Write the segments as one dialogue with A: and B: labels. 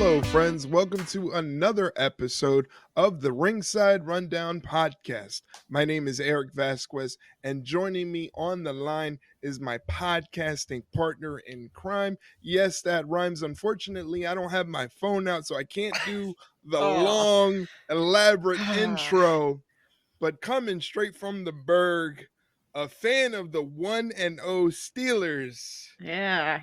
A: Hello, friends. Welcome to another episode of the Ringside Rundown podcast. My name is Erik Vasquez, and joining me on the line is my podcasting partner in crime. Yes, that rhymes. Unfortunately, I don't have my phone out, so I can't do the
B: Oh.
A: long, elaborate intro, but coming straight from the Berg, a fan of the 1-0 Steelers.
B: Yeah,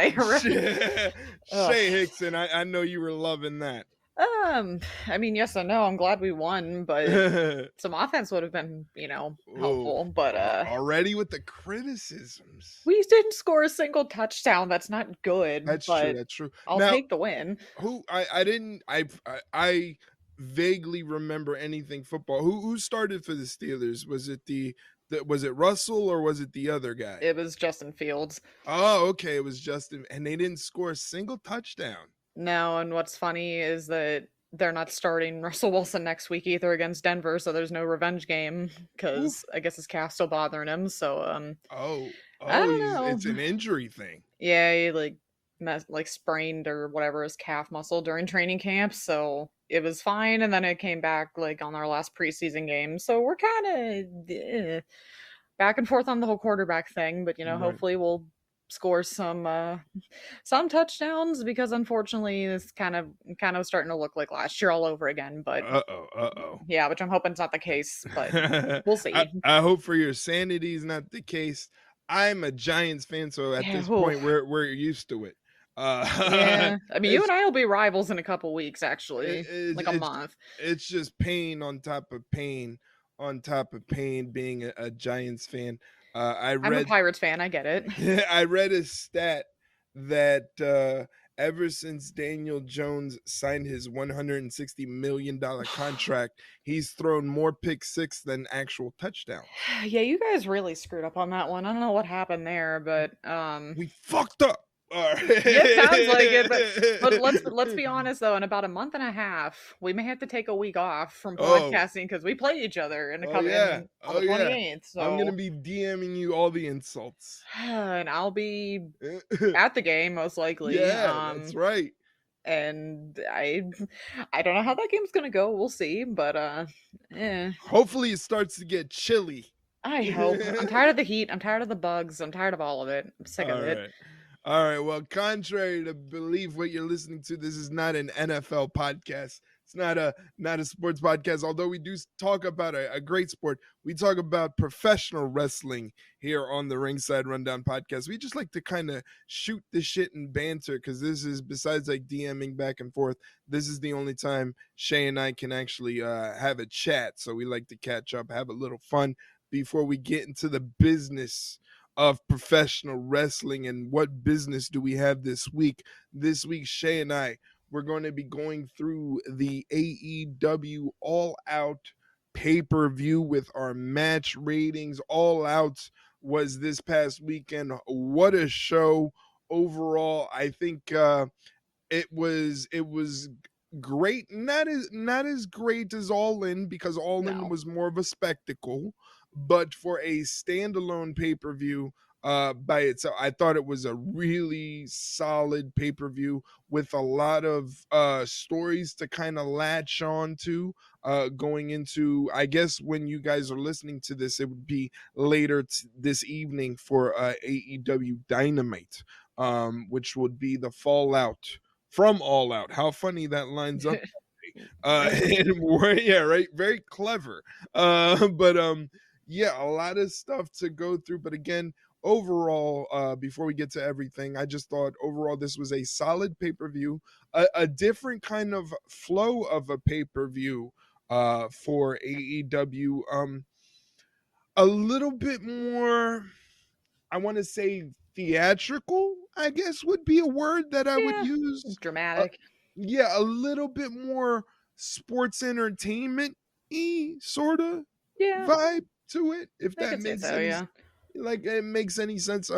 B: you're right.
A: Shay Hickson, I know you were loving that.
B: I mean, yes and no. I'm glad we won, but some offense would have been, helpful. But
A: already with the criticisms.
B: we didn't score a single touchdown. That's not good.
A: That's
B: but
A: true. That's true.
B: I'll
A: Now,
B: take the win.
A: who I vaguely remember anything football. Who started for the Steelers? Was it Russell or was it the other guy?
B: It was Justin Fields.
A: Oh, okay. It was Justin, and they didn't score a single touchdown.
B: No, and what's funny is that they're not starting Russell Wilson next week either against Denver, so there's no revenge game because I guess his calf's still bothering him. So I don't know.
A: It's an injury thing.
B: Yeah, he sprained or whatever his calf muscle during training camp, so it was fine, and then it came back on our last preseason game. So we're kind of back and forth on the whole quarterback thing, but
A: Right.
B: hopefully we'll score some touchdowns because unfortunately it's kind of starting to look like last year all over again. But yeah, which I'm hoping is not the case, but we'll see.
A: I hope for your sanity is not the case. I'm a Giants fan, so at this point we're used to it.
B: Yeah, I mean, you and I will be rivals in a couple weeks, actually, a month.
A: It's just pain on top of pain on top of pain being a Giants fan.
B: I'm a Pirates fan. I get it.
A: I read a stat that ever since Daniel Jones signed his $160 million contract, he's thrown more pick six than actual touchdowns.
B: Yeah, you guys really screwed up on that one. I don't know what happened there, but
A: we fucked up.
B: Yeah, it sounds like it, but let's be honest though. In about a month and a half, we may have to take a week off from podcasting because we play each other in a couple on the 28th. So
A: I'm gonna be DMing you all the insults,
B: and I'll be at the game most likely.
A: Yeah, that's right.
B: And I don't know how that game's gonna go. We'll see, but
A: hopefully it starts to get chilly.
B: I hope. I'm tired of the heat. I'm tired of the bugs. I'm tired of all of it. I'm sick of it.
A: Right. All right. Well, contrary to belief, what you're listening to, this is not an NFL podcast. It's not a sports podcast. Although we do talk about a great sport, we talk about professional wrestling here on the Ringside Rundown podcast. We just like to kind of shoot the shit and banter because this is, besides DMing back and forth, this is the only time Shay and I can actually have a chat. So we like to catch up, have a little fun before we get into the business of professional wrestling. And what business do we have this week? This week, Shay and I, we're going to be going through the AEW All Out pay-per-view with our match ratings. All Out was this past weekend. What a show overall. I think it was great. Not as great as All In, because All In was more of a spectacle. But for a standalone pay-per-view by itself, I thought it was a really solid pay-per-view with a lot of stories to kind of latch on to going into, I guess when you guys are listening to this, it would be later this evening for AEW Dynamite, which would be the fallout from All Out. How funny that lines up. Yeah, right. Very clever. Yeah, a lot of stuff to go through. But again, overall, before we get to everything, I just thought overall this was a solid pay-per-view, a different kind of flow of a pay-per-view for AEW. A little bit more, I want to say theatrical, I guess would be a word that I would use.
B: Dramatic.
A: Yeah, a little bit more sports entertainment-y sort of vibe to it, if that makes sense. Like, it makes any sense.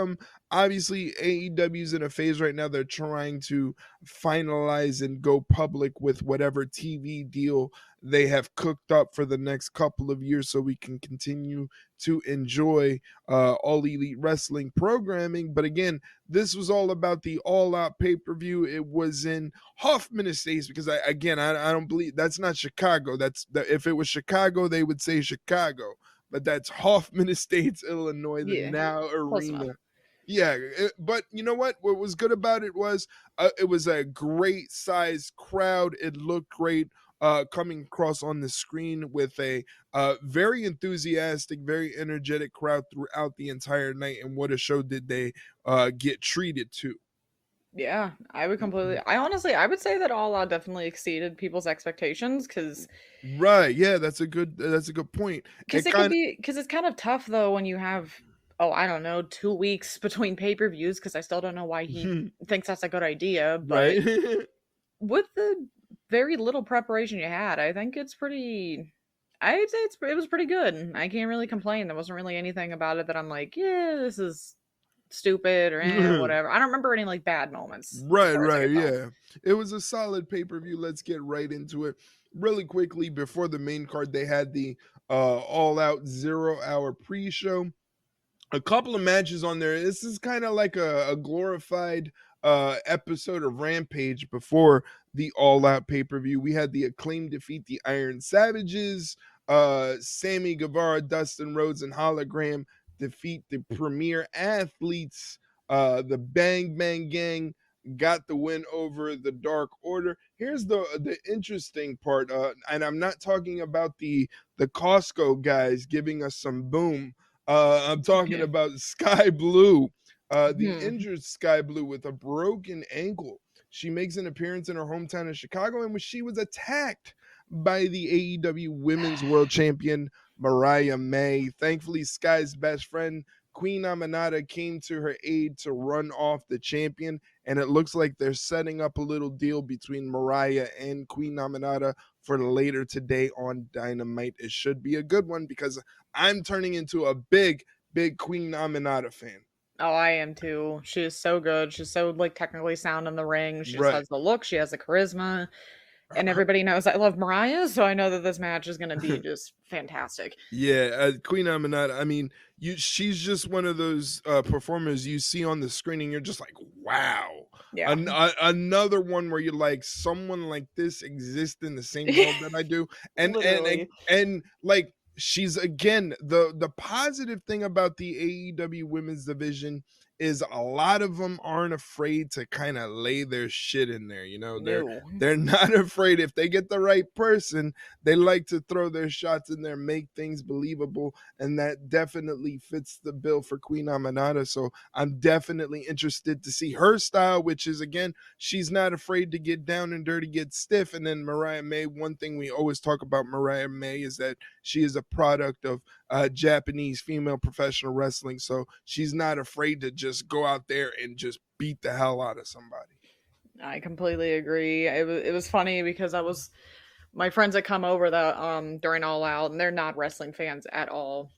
A: Obviously AEW's in a phase right now. They're trying to finalize and go public with whatever TV deal they have cooked up for the next couple of years so we can continue to enjoy All Elite Wrestling programming. But again, this was all about the All Out pay-per-view. It was in Hoffman Estates because I don't believe that's not Chicago. If it was Chicago, they would say Chicago, but that's Hoffman Estates, Illinois, the
B: Yeah,
A: Now
B: close enough.
A: Arena. Yeah, but you know what? What was good about it was a great size crowd. It looked great coming across on the screen with a very enthusiastic, very energetic crowd throughout the entire night. And what a show did they get treated to.
B: Yeah, I would say that All Out definitely exceeded people's expectations
A: Right. Yeah, that's a good point. It kind
B: because it's kind of tough though when you have, oh, I don't know, 2 weeks between pay-per-views, because I still don't know why he
A: of
B: thinks that's a good idea, but
A: right.
B: with the very little preparation you had, I think I'd say it was pretty good. I can't really complain. There wasn't really anything about it that I'm like, yeah, this is stupid or whatever. I don't remember any like bad moments as
A: Right,
B: far as I
A: right,
B: could tell.
A: yeah. It was a solid pay-per-view. Let's get right into it. Really quickly, before the main card, they had the all out 0 hour pre-show. A couple of matches on there. This is kind of like a glorified episode of Rampage before the all out pay-per-view. We had the Acclaim defeat the Iron Savages, Sammy Guevara, Dustin Rhodes, and Hologram defeat the Premier Athletes. The Bang Bang Gang got the win over the Dark Order. Here's the interesting part, and I'm not talking about the Costco guys giving us some boom. I'm talking about Sky Blue, the
B: Hmm.
A: injured Sky Blue with a broken ankle. She makes an appearance in her hometown of Chicago, and she was attacked by the AEW Women's World Champion Mariah May. Thankfully, Sky's best friend Queen Aminata came to her aid to run off the champion, and it looks like they're setting up a little deal between Mariah and Queen Aminata for later today on Dynamite. It should be a good one because I'm turning into a big, big Queen Aminata fan.
B: Oh, I am too. She is so good. She's so like technically sound in the ring. She just
A: Right.
B: has the look. She has the charisma, and everybody knows I love Mariah, so I know that this match is going to be just fantastic.
A: Yeah, Queen Aminata. I mean, she's just one of those performers you see on the screen, and you're just like, wow.
B: Yeah,
A: Another one where you're like, someone like this exists in the same world that I do,
B: literally.
A: and like she's again the positive thing about the AEW women's division is a lot of them aren't afraid to kind of lay their shit in there. You know,
B: No.
A: they're not afraid if they get the right person. They like to throw their shots in there, make things believable, and that definitely fits the bill for Queen Aminata. So I'm definitely interested to see her style, which is again, she's not afraid to get down and dirty, get stiff. And then Mariah May, one thing we always talk about Mariah May is that she is a product of Japanese female professional wrestling. So she's not afraid to just go out there and just beat the hell out of somebody.
B: I completely agree. It was funny because my friends had come over that during All Out, and they're not wrestling fans at all.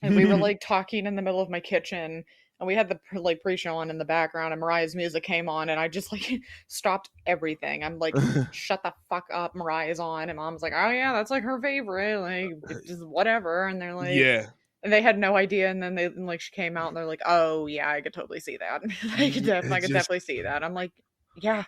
B: And we were like talking in the middle of my kitchen, and we had the like pre-show on in the background, and Mariah's music came on, and I just like stopped everything. I'm like, shut the fuck up, Mariah's on. And Mom's like, oh yeah, that's like her favorite, like just whatever. And they're like,
A: Yeah.
B: and they had no idea. And then like she came out, and they're like, oh yeah, I could totally see that. I could
A: Just
B: definitely see that. I'm like, yeah,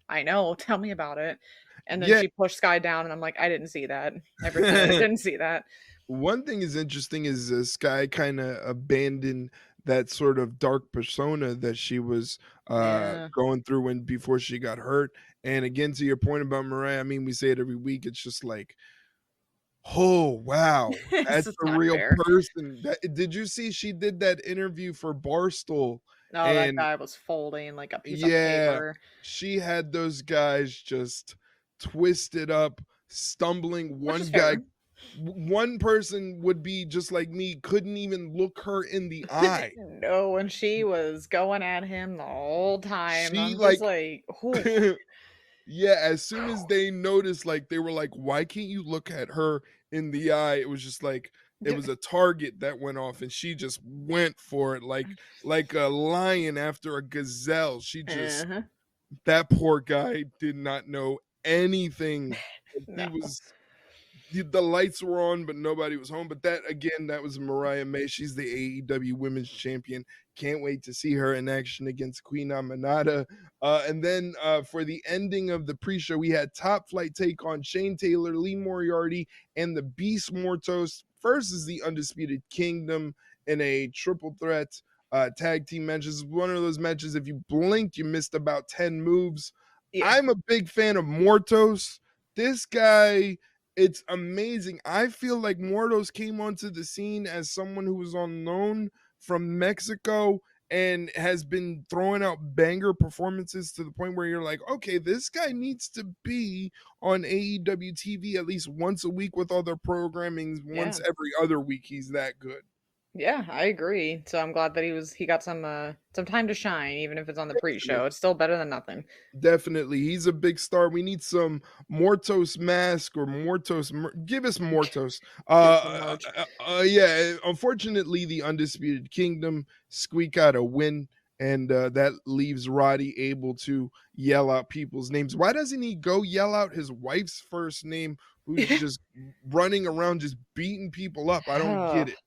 B: I know. Tell me about it. And then
A: yeah.
B: she pushed Sky down, and I'm like, I didn't see that. Never said I didn't see that.
A: One thing is interesting is Sky kind of abandoned that sort of dark persona that she was
B: Yeah.
A: going through when before she got hurt. And again, to your point about Mariah, I mean, we say it every week. It's just like, oh wow,
B: It's
A: that's
B: just
A: a
B: not
A: real
B: fair.
A: person. Did you see she did that interview for Barstool?
B: No, that
A: And
B: guy was folding like a piece of
A: yeah,
B: paper.
A: she had those guys just twisted up, stumbling.
B: Which is fair.
A: One person would be just like me, couldn't even look her in the eye.
B: No, and she was going at him the whole time.
A: She
B: I'm just
A: like,
B: like, "Oof."
A: yeah, as soon as they noticed, like, they were like, why can't you look at her in the eye? It was just like, it was a target that went off, and she just went for it like a lion after a gazelle. She just,
B: Uh-huh.
A: that poor guy did not know anything. He
B: No.
A: was. the lights were on, but nobody was home. But that again, that was Mariah May. She's the AEW Women's Champion. Can't wait to see her in action against Queen Amanada. And then for the ending of the pre-show, we had Top Flight take on Shane Taylor, Lee Moriarty, and the Beast Mortos versus the Undisputed Kingdom in a triple threat tag team match. This is one of those matches, if you blinked, you missed about 10 moves.
B: Yeah.
A: I'm a big fan of Mortos. This guy, it's amazing. I feel like Mortos came onto the scene as someone who was unknown from Mexico and has been throwing out banger performances to the point where you're like, okay, this guy needs to be on AEW TV at least once a week with other programming. Once every other week, he's that good.
B: Yeah, I agree. So I'm glad that he got some time to shine, even if it's on the pre-show. It's still better than nothing.
A: Definitely. He's a big star. We need some Mortos mask or Mortos. Give us Mortos. Yeah. Unfortunately, the Undisputed Kingdom squeak out a win, and that leaves Roddy able to yell out people's names. Why doesn't he go yell out his wife's first name, who's just running around just beating people up? I don't get it.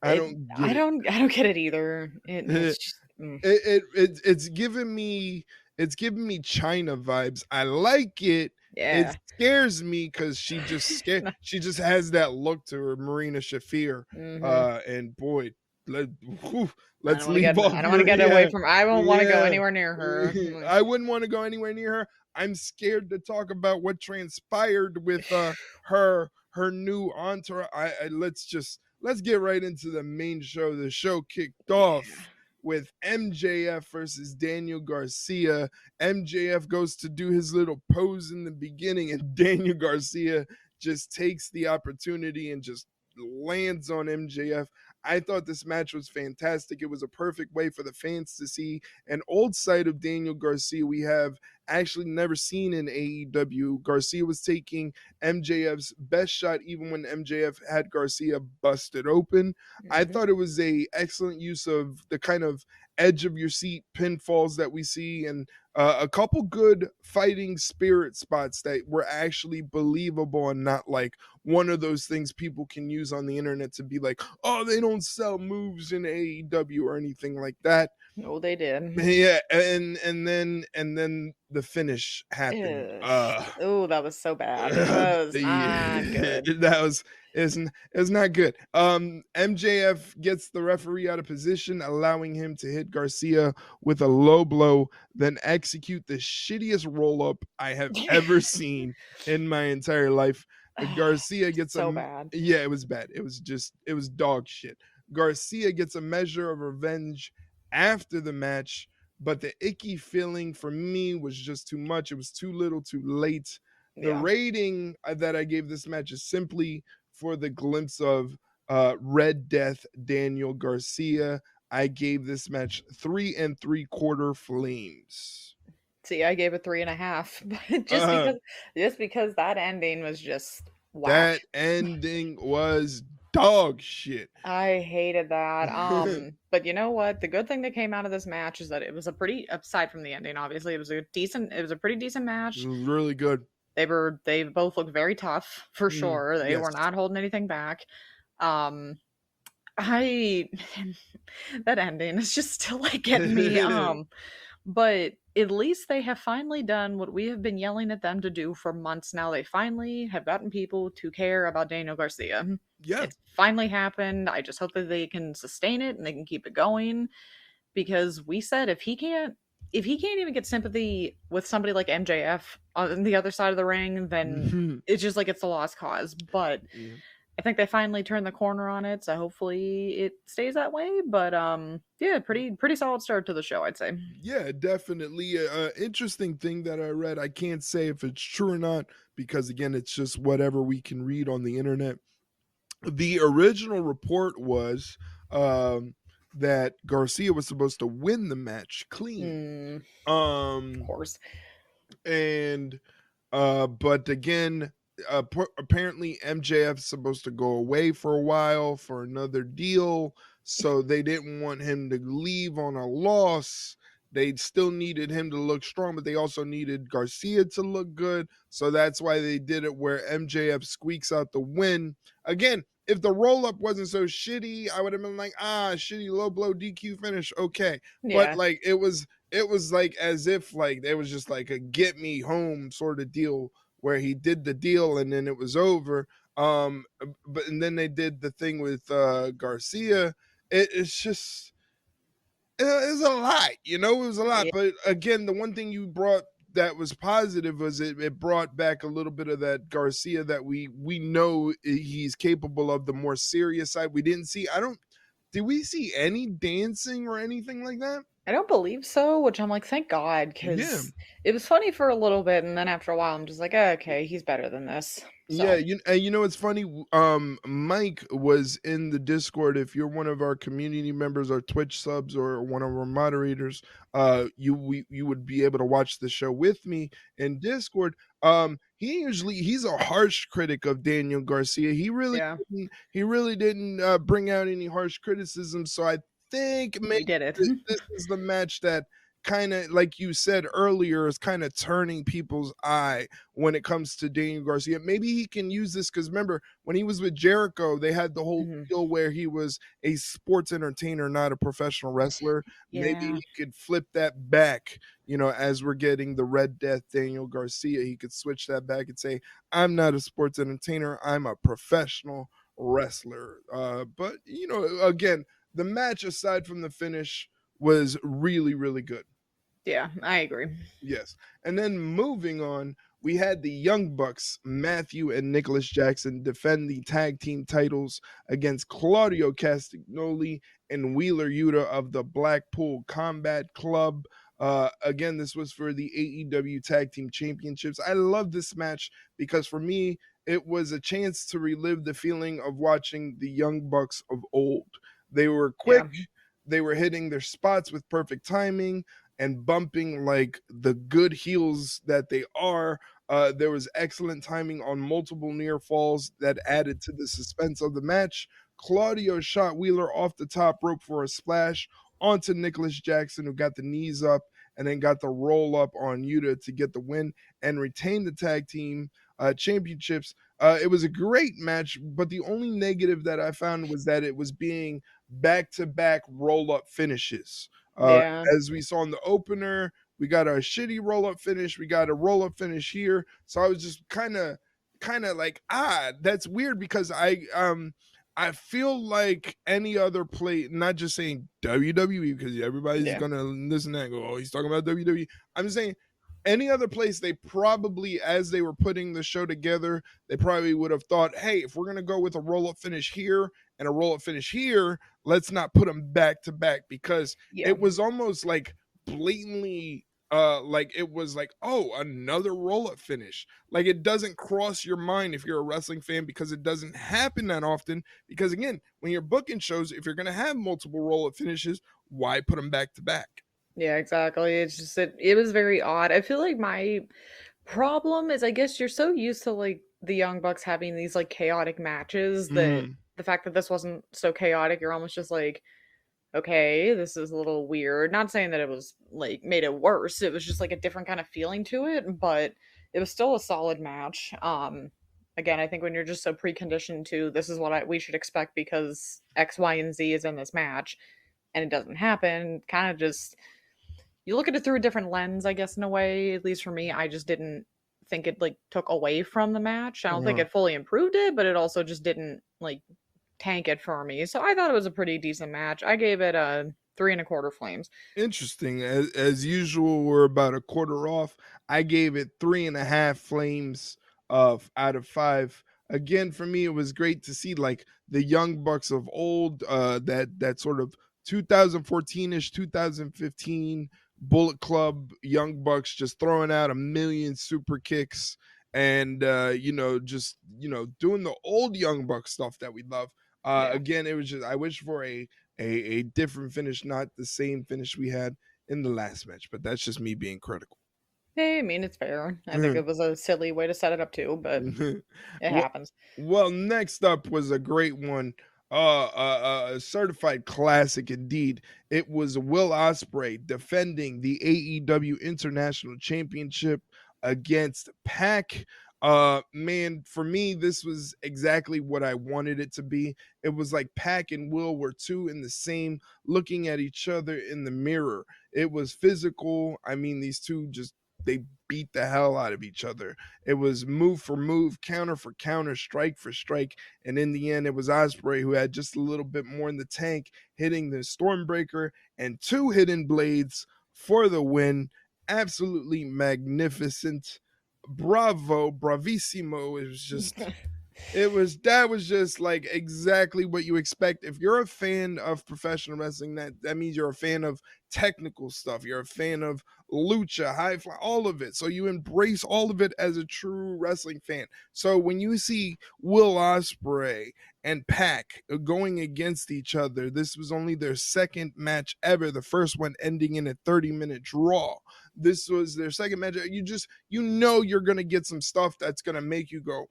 A: I don't get it.
B: I don't get it either. It's just,
A: it's giving me China vibes. I like it.
B: yeah.
A: It scares me because she just has that look to her, Marina Shafir. And boy, let's leave off.
B: I don't want to get away from. I won't want to go anywhere near her.
A: I wouldn't want to go anywhere near her. I'm scared to talk about what transpired with her new entourage. Let's get right into the main show. The show kicked off with MJF versus Daniel Garcia. MJF goes to do his little pose in the beginning, and Daniel Garcia just takes the opportunity and just lands on MJF. I thought this match was fantastic. It was a perfect way for the fans to see an old side of Daniel Garcia we have actually never seen in AEW. Garcia was taking MJF's best shot even when MJF had Garcia busted open. I thought it was a excellent use of the kind of edge of your seat pinfalls that we see, and a couple good fighting spirit spots that were actually believable and not like one of those things people can use on the internet to be like, oh, they don't sell moves in AEW or anything like that.
B: No, they did.
A: Yeah, and then the finish happened.
B: Oh, that was so bad. It was not good.
A: It was not good. MJF gets the referee out of position, allowing him to hit Garcia with a low blow, then execute the shittiest roll up I have ever seen in my entire life. Garcia gets
B: so bad.
A: Yeah, it was bad. It was dog shit. Garcia gets a measure of revenge after the match, but the icky feeling for me was just too much. It was too little, too late. The rating that I gave this match is simply for the glimpse of Red Death Daniel Garcia. I gave this match 3 3/4 flames.
B: See, I gave it 3.5, just because that ending was just whack.
A: That ending was dog shit.
B: I hated that. But you know what? The good thing that came out of this match is that it was aside from the ending, obviously, it was a pretty decent match.
A: It was really good.
B: They both looked very tough for sure. They were not holding anything back. That ending is just still like getting me. But at least they have finally done what we have been yelling at them to do for months now. They finally have gotten people to care about Daniel Garcia.
A: Yeah.
B: It's finally happened. I just hope that they can sustain it and they can keep it going, because we said if he can't even get sympathy with somebody like MJF on the other side of the ring, then it's just like it's a lost cause. But I think they finally turned the corner on it, so hopefully it stays that way. But yeah, pretty solid start to the show, I'd say.
A: Yeah, definitely. Interesting thing that I read. I can't say if it's true or not because again, it's just whatever we can read on the internet. The original report was that Garcia was supposed to win the match clean.
B: Of course.
A: And but again, apparently MJF's supposed to go away for a while for another deal, so they didn't want him to leave on a loss. they still needed him to look strong, but they also needed Garcia to look good. So that's why they did it where MJF squeaks out the win. Again, if the roll up wasn't so shitty, I would have been like, shitty low blow DQ finish. Okay. But
B: Yeah.
A: like it was like as if like it was just like a get me home sort of deal where he did the deal and then it was over. But and then they did the thing with Garcia. It's just it was a lot, it was a lot.
B: Yeah.
A: But again, the one thing you brought that was positive was it brought back a little bit of that Garcia that we know he's capable of, the more serious side. We didn't see, I don't, did we see any dancing or anything like that?
B: I don't believe so, which I'm like, thank God,
A: Yeah.
B: because it was funny for a little bit, and then after a while, I'm just like, "Oh, okay, he's better than this."
A: Yeah,
B: So,
A: you know it's funny. Mike was in the Discord. If you're one of our community members, or Twitch subs, or one of our moderators, you would be able to watch the show with me in Discord. He's a harsh critic of Daniel Garcia.
B: yeah,
A: He really didn't bring out any harsh criticism. So I think maybe
B: we did it.
A: this is the match that kind of, like you said earlier, is kind of turning people's eye when it comes to Daniel Garcia. Maybe he can use this because remember when he was with Jericho, they had the whole
B: Mhm.
A: deal where he was a sports entertainer, not a professional wrestler. Maybe
B: Yeah,
A: he could flip that back, as we're getting the Red Death Daniel Garcia. He could switch that back and say, I'm not a sports entertainer, I'm a professional wrestler. But, again, the match aside from the finish was really, really good.
B: yeah, I agree.
A: Yes. And then moving on, we had the Young Bucks, Matthew and Nicholas Jackson, defend the tag team titles against Claudio Castagnoli and Wheeler Yuta of the Blackpool Combat Club. Again, this was for the AEW Tag Team Championships. I love this match because for me, it was a chance to relive the feeling of watching the Young Bucks of old. They were quick,
B: Yeah,
A: they were hitting their spots with perfect timing and bumping like the good heels that they are. There was excellent timing on multiple near falls that added to the suspense of the match. Claudio shot Wheeler off the top rope for a splash onto Nicholas Jackson, who got the knees up and then got the roll up on Yuta to get the win and retain the tag team championships. It was a great match, but the only negative that I found was that it was being back to back roll up finishes. Uh,
B: yeah,
A: as we saw in the opener, we got a shitty roll up finish. We got a roll up finish here. So I was just kind of like, that's weird because I feel like any other play, not just saying WWE because everybody's
B: yeah,
A: gonna listen to that and go, oh, he's talking about WWE. I'm saying any other place, they probably, as they were putting the show together, they probably would have thought, hey, if we're gonna go with a roll up finish here and a roll up finish here, let's not put them back to back because
B: yeah,
A: it was almost like blatantly like it was like, oh, another roll-up finish. Like it doesn't cross your mind if you're a wrestling fan because it doesn't happen that often. Because again, when you're booking shows, if you're gonna have multiple roll-up finishes, why put them back to back?
B: yeah, exactly. It's just it was very odd. I feel like my problem is, I guess you're so used to like the Young Bucks having these like chaotic matches that
A: Mm,
B: the fact that this wasn't so chaotic, you're almost just like, okay, this is a little weird. Not saying that it was like made it worse. It was just like a different kind of feeling to it, but it was still a solid match. Again, I think when you're just so preconditioned to this is what we should expect because X, Y, and Z is in this match, and it doesn't happen, kind of just you look at it through a different lens, I guess, in a way. At least for me, I just didn't think it like took away from the match. I don't think
A: uh,
B: it fully improved it, but it also just didn't like tank it for me. So I thought it was a pretty decent match. I gave it a 3 1/4 flames.
A: Interesting. As usual, we're about a quarter off. I gave it 3.5 flames of out of 5. Again, for me, it was great to see like the young bucks of old, that sort of 2014-ish, 2015 Bullet Club young bucks just throwing out a million super kicks and just doing the old young buck stuff that we love.
B: Yeah.
A: Again, it was just I wish for a different finish, not the same finish we had in the last match. But that's just me being critical.
B: Hey, I mean, it's fair. I think it was a silly way to set it up too, but it
A: well,
B: happens.
A: well, next up was a great one. A certified classic indeed. It was Will Ospreay defending the AEW International Championship against Pac. Man, for me, this was exactly what I wanted it to be. It was like Pac and Will were two in the same, looking at each other in the mirror. It was physical. I mean, these two just they beat the hell out of each other. It was move for move, counter for counter, strike for strike, and in the end, it was Ospreay who had just a little bit more in the tank, hitting the Stormbreaker and two hidden blades for the win. Absolutely magnificent. Bravo, bravissimo. It was just that was just like exactly what you expect. If you're a fan of professional wrestling, that means you're a fan of technical stuff. You're a fan of lucha, high fly, all of it. So you embrace all of it as a true wrestling fan. So when you see Will Ospreay and Pac going against each other, this was only their second match ever. The first one ending in a 30-minute draw. This was their second match. You know you're gonna get some stuff that's gonna make you go,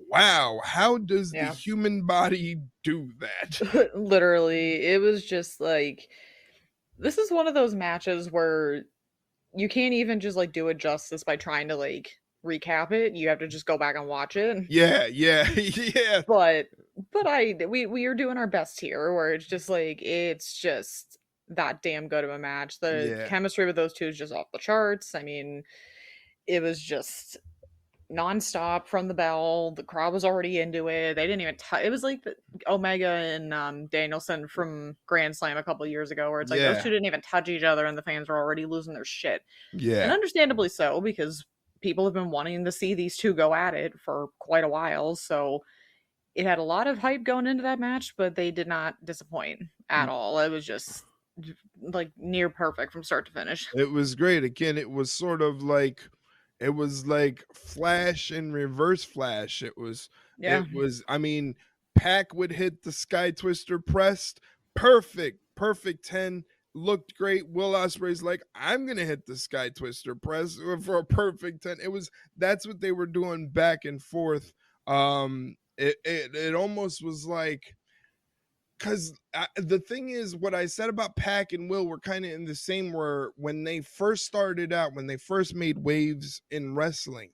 A: wow, how does the
B: Yeah.
A: human body do that?
B: Literally, it was just like this is one of those matches where you can't even just like do it justice by trying to like recap it. You have to just go back and watch it.
A: Yeah, yeah, yeah,
B: But we are doing our best here where it's just that damn good of a match. The
A: yeah,
B: chemistry with those two is just off the charts. I mean, it was just nonstop from the bell. The crowd was already into it. They didn't even it was like the Omega and Danielson from Grand Slam a couple years ago, where it's like those
A: yeah,
B: two didn't even touch each other, and the fans were already losing their shit. And
A: yeah.
B: understandably so, because people have been wanting to see these two go at it for quite a while. So it had a lot of hype going into that match, but they did not disappoint at all. It was just like near perfect from start to finish.
A: It was great. Again, it was sort of like it was like Flash and Reverse Flash.
B: Yeah.
A: I mean, Pac would hit the Sky Twister pressed. Perfect 10. Looked great. Will Ospreay's like, I'm gonna hit the Sky Twister press for a perfect 10. That's what they were doing back and forth. It almost was like, because the thing is, what I said about Pac and Will were kind of in the same, where when they first started out, when they first made waves in wrestling,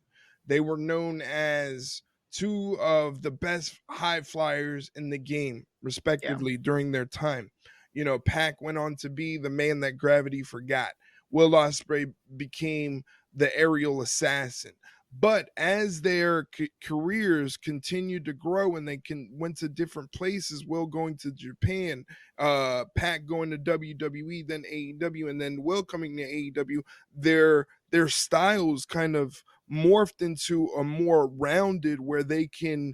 A: they were known as two of the best high flyers in the game,
B: Yeah.
A: respectively, during their time. You know, Pac went on to be the man that gravity forgot. Will Ospreay became the aerial assassin. But as their careers continued to grow and went to different places, Will going to Japan, Pac going to WWE, then AEW, and then Will coming to AEW, their styles kind of morphed into a more rounded, where they can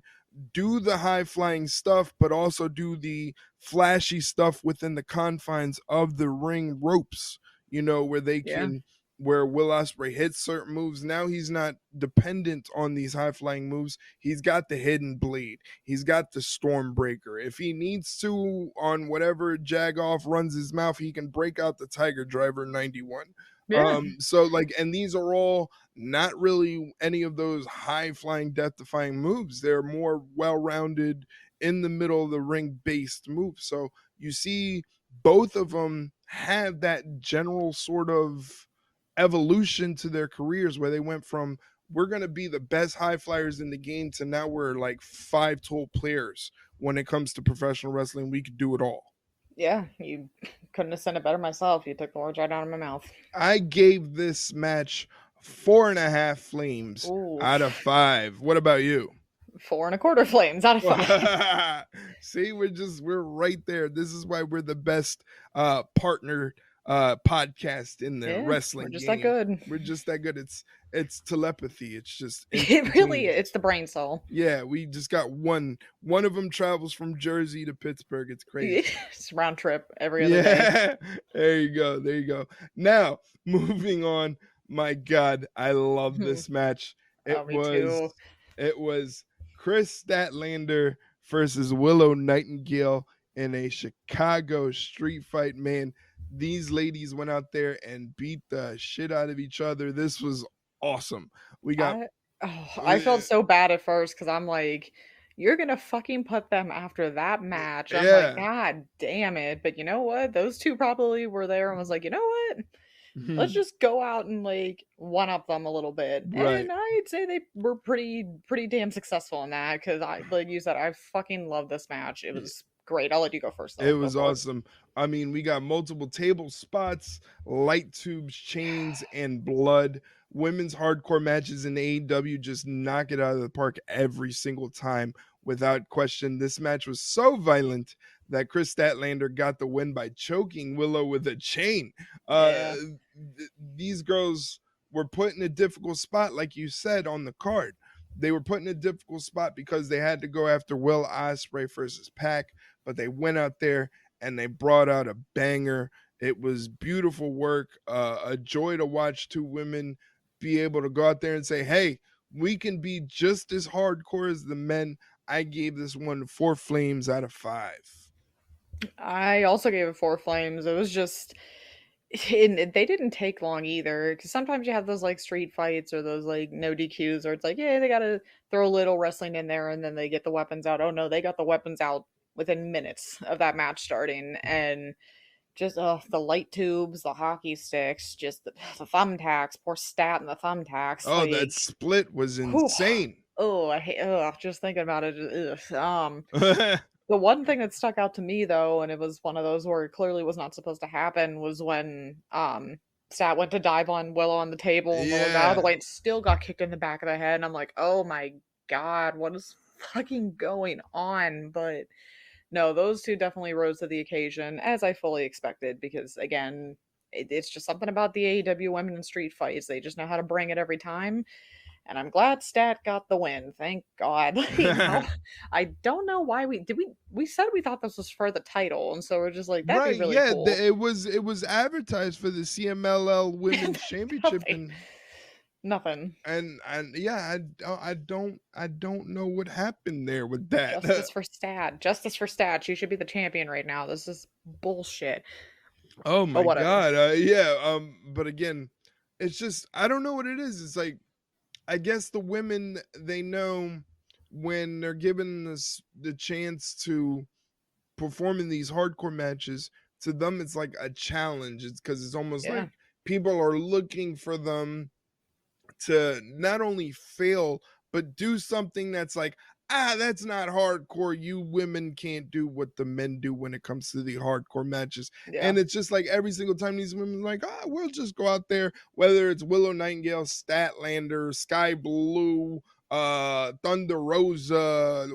A: do the high flying stuff, but also do the flashy stuff within the confines of the ring ropes. You know,
B: Yeah.
A: where Will Ospreay hits certain moves. Now he's not dependent on these high flying moves. He's got the hidden blade. He's got the Stormbreaker. If he needs to, on whatever Jagoff runs his mouth, he can break out the Tiger Driver 91.
B: Yeah.
A: So like, and these are all not really any of those high flying, death defying moves. They're more well rounded, in the middle of the ring based moves. So you see both of them have that general sort of evolution to their careers, where they went from, we're going to be the best high flyers in the game, to now we're like five tool players when it comes to professional wrestling. We could do it all.
B: Yeah. You couldn't have said it better myself. You took the words right out of my mouth.
A: I gave this match 4.5 flames
B: Ooh.
A: out of 5. What about you?
B: 4.25 flames out of 5.
A: See, we're right there. This is why we're the best partner podcast in the
B: Yeah. We're
A: wrestling
B: just that
A: game.
B: good.
A: We're just that good. It's telepathy. It's just
B: It really
A: instantaneous.
B: it's the brain cell.
A: Yeah, we just got one of them travels from Jersey to Pittsburgh. It's crazy.
B: It's round trip every other day.
A: Yeah, there you go. There you go. Now, moving on. My God, I love this match. It
B: Oh, me
A: was
B: too.
A: it was Chris Statlander versus Willow Nightingale in a Chicago street fight. Man, these ladies went out there and beat the shit out of each other. This was awesome. We got
B: I felt so bad at first because I'm like, you're gonna fucking put them after that match. I'm like,
A: Yeah.
B: God damn it. But you know what? Those two probably were there and was like, you know what? Let's just go out and like one up them a little bit.
A: Right.
B: And I'd say they were pretty damn successful in that because I like you said, I fucking love this match. It was great. I'll let you go first
A: It
B: though. Go
A: was
B: for it.
A: awesome. I mean, we got multiple table spots, light tubes, chains, and blood. Women's hardcore matches in AEW just knock it out of the park every single time without question. This match was so violent that Chris Statlander got the win by choking Willow with a chain. Uh,
B: Yeah.
A: these girls were put in a difficult spot, like you said, on the card. They were put in a difficult spot because they had to go after Will Ospreay versus Pac, but they went out there and they brought out a banger. It was beautiful work, a joy to watch two women be able to go out there and say, hey, we can be just as hardcore as the men. I gave this one 4 flames out of 5.
B: I also gave it four flames. It was just and they didn't take long either because sometimes you have those like street fights or those like no DQs or it's like yeah they gotta throw a little wrestling in there and then they get the weapons out. Oh no, they got the weapons out within minutes of that match starting and just the light tubes, the hockey sticks, just the thumbtacks, poor Stat and the thumbtacks,
A: Oh, that
B: like
A: split was
B: whew,
A: insane.
B: oh I hate just thinking about it. Ugh. The one thing that stuck out to me though, and it was one of those where it clearly was not supposed to happen, was when Stat went to dive on Willow on the table and Willow got out of the
A: Yeah.
B: way and still got kicked in the back of the head. And I'm like, oh my god, what is fucking going on? But no, those two definitely rose to the occasion, as I fully expected, because again, it's just something about the AEW women in street fights. They just know how to bring it every time and I'm glad Stat got the win. Thank God. Like how I don't know why we said we thought this was for the title, and so we're just like that'd be
A: Right,
B: really
A: yeah,
B: cool.
A: it was advertised for the CMLL
B: And
A: Women's Championship,
B: nothing, nothing.
A: and yeah, I don't know what happened there with that.
B: Justice for Stat. Justice for Stat. She should be the champion right now. This is bullshit.
A: Oh
B: But
A: my
B: whatever.
A: god, yeah, but again, it's just I don't know what it is. It's like I guess the women they know when they're given this the chance to perform in these hardcore matches, to them it's like a challenge. It's because it's almost
B: Yeah.
A: like people are looking for them to not only fail but do something that's like that's not hardcore. You women can't do what the men do when it comes to the hardcore matches.
B: Yeah.
A: And it's just like every single time these women are like we'll just go out there, whether it's Willow Nightingale, Statlander, Sky Blue, Thunder Rosa,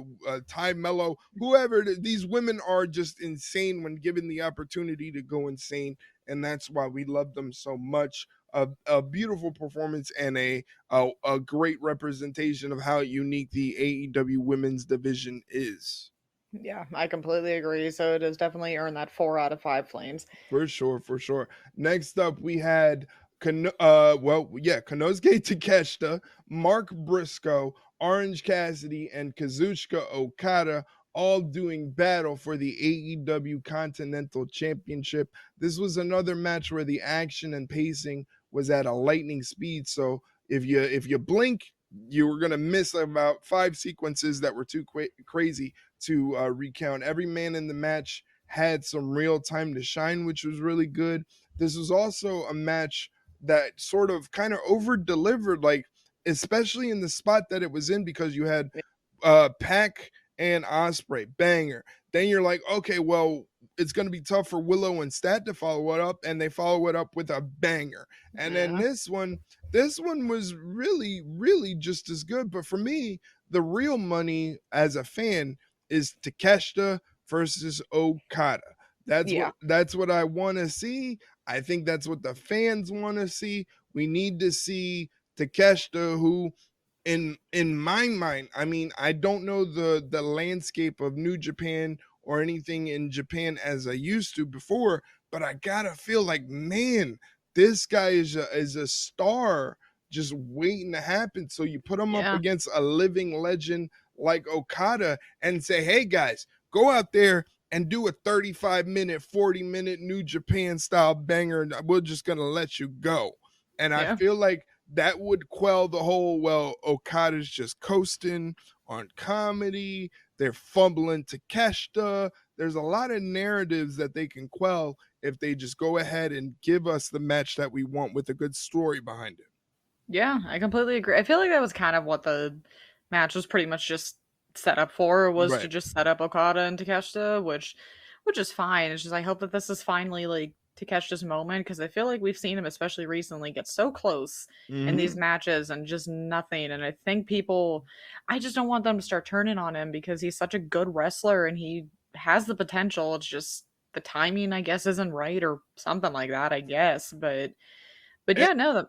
A: Ty Mello, whoever these women are just insane when given the opportunity to go insane, and that's why we love them so much. A beautiful performance and a great representation of how unique the AEW women's division is.
B: Yeah. I completely agree. So it has definitely earned that 4 out of 5 flames.
A: For sure, for sure. Next up, we had Konosuke Takeshita, Mark Briscoe, Orange Cassidy, and Kazuchika Okada all doing battle for the AEW Continental Championship. This was another match where the action and pacing was at a lightning speed. So if you blink, you were gonna miss about 5 sequences that were too crazy to recount. Every man in the match had some real time to shine, which was really good. This was also a match that sort of kind of over delivered, like especially in the spot that it was in, because you had Pac and Ospreay banger. Then you're like, okay, well, it's going to be tough for Willow and Stat to follow it up, and they follow it up with a banger. And then
B: Yeah.
A: this one was really, really just as good. But for me, the real money as a fan is Takeshita versus Okada.
B: Yeah.
A: That's what I want to see. I think that's what the fans want to see. We need to see Takeshita, who in my mind, I mean, I don't know the landscape of New Japan or anything in Japan as I used to before, but I gotta feel like, man, this guy is a star just waiting to happen. So you put him up
B: Yeah.
A: against a living legend like Okada and say, hey guys, go out there and do a 35-minute, 40-minute New Japan style banger, and we're just gonna let you go. And I
B: Yeah.
A: feel like that would quell the whole, well, Okada's just coasting, on comedy. They're fumbling Takeshita. There's a lot of narratives that they can quell if they just go ahead and give us the match that we want with a good story behind it.
B: Yeah, I completely agree. I feel like that was kind of what the match was pretty much just set up for, was to
A: Right.
B: just set up Okada and Takeshita, which is fine. It's just I hope that this is finally like Takeshita's moment, because I feel like we've seen him, especially recently, get so close in these
A: Mm-hmm.
B: matches and just nothing. And I think people, I just don't want them to start turning on him because he's such a good wrestler and he has the potential. It's just the timing, I guess, isn't right or something like that, I guess. But yeah, no,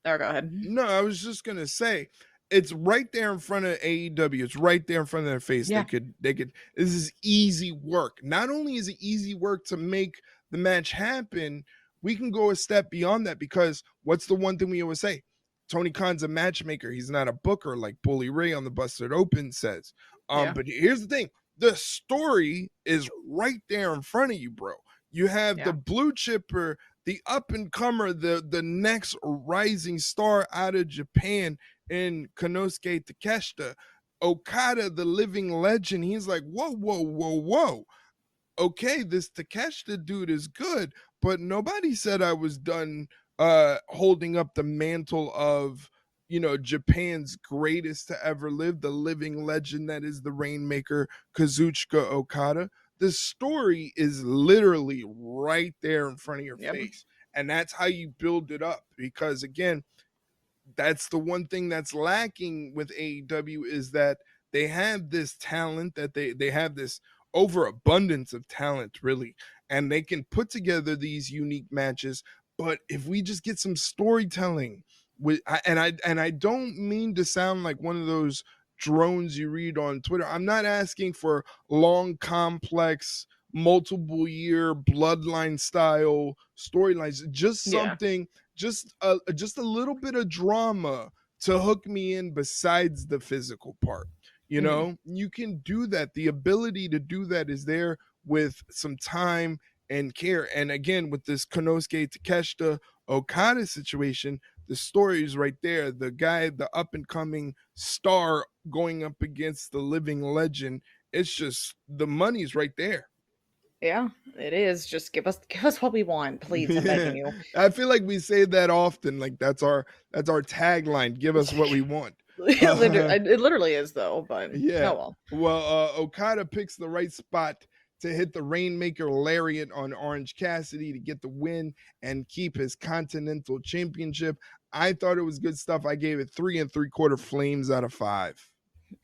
B: oh, go ahead.
A: No, I was just gonna say it's right there in front of AEW. It's right there in front of their face.
B: Yeah,
A: They could this is easy work. Not only is it easy work to make the match happen, we can go a step beyond that because what's the one thing we always say? Tony Khan's a matchmaker. He's not a booker like Bully Ray on the Busted Open says.
B: yeah,
A: But here's the thing: the story is right there in front of you, bro. You have the
B: yeah.
A: blue chipper, the up and comer, the next rising star out of Japan in Konosuke Takeshita. Okada, the living legend, he's like, whoa, whoa, whoa, whoa. Okay, this Takeshita dude is good, but nobody said I was done holding up the mantle of Japan's greatest to ever live, the living legend that is the Rainmaker, Kazuchika Okada. The story is literally right there in front of your
B: Yep.
A: face. And that's how you build it up. Because again, that's the one thing that's lacking with AEW is that they have this talent that they have this overabundance of talent really, and they can put together these unique matches. But if we just get some storytelling with and I don't mean to sound like one of those drones you read on Twitter. I'm not asking for long complex multiple year bloodline style storylines, just
B: Yeah.
A: something, just a little bit of drama to hook me in besides the physical part.
B: Mhm.
A: You can do that. The ability to do that is there with some time and care. And again, with this Konosuke Takeshita Okada situation, the story is right there. The guy, the up and coming star going up against the living legend. It's just the money's right there.
B: Yeah, it is. Just give us what we want, please. I'm begging you.
A: I feel like we say that often. Like that's our tagline. Give us what we want. Uh,
B: It literally is though, but oh
A: yeah.
B: well.
A: Well, Okada picks the right spot to hit the Rainmaker lariat on Orange Cassidy to get the win and keep his Continental Championship. I thought it was good stuff. I gave it 3 3/4 flames out of 5.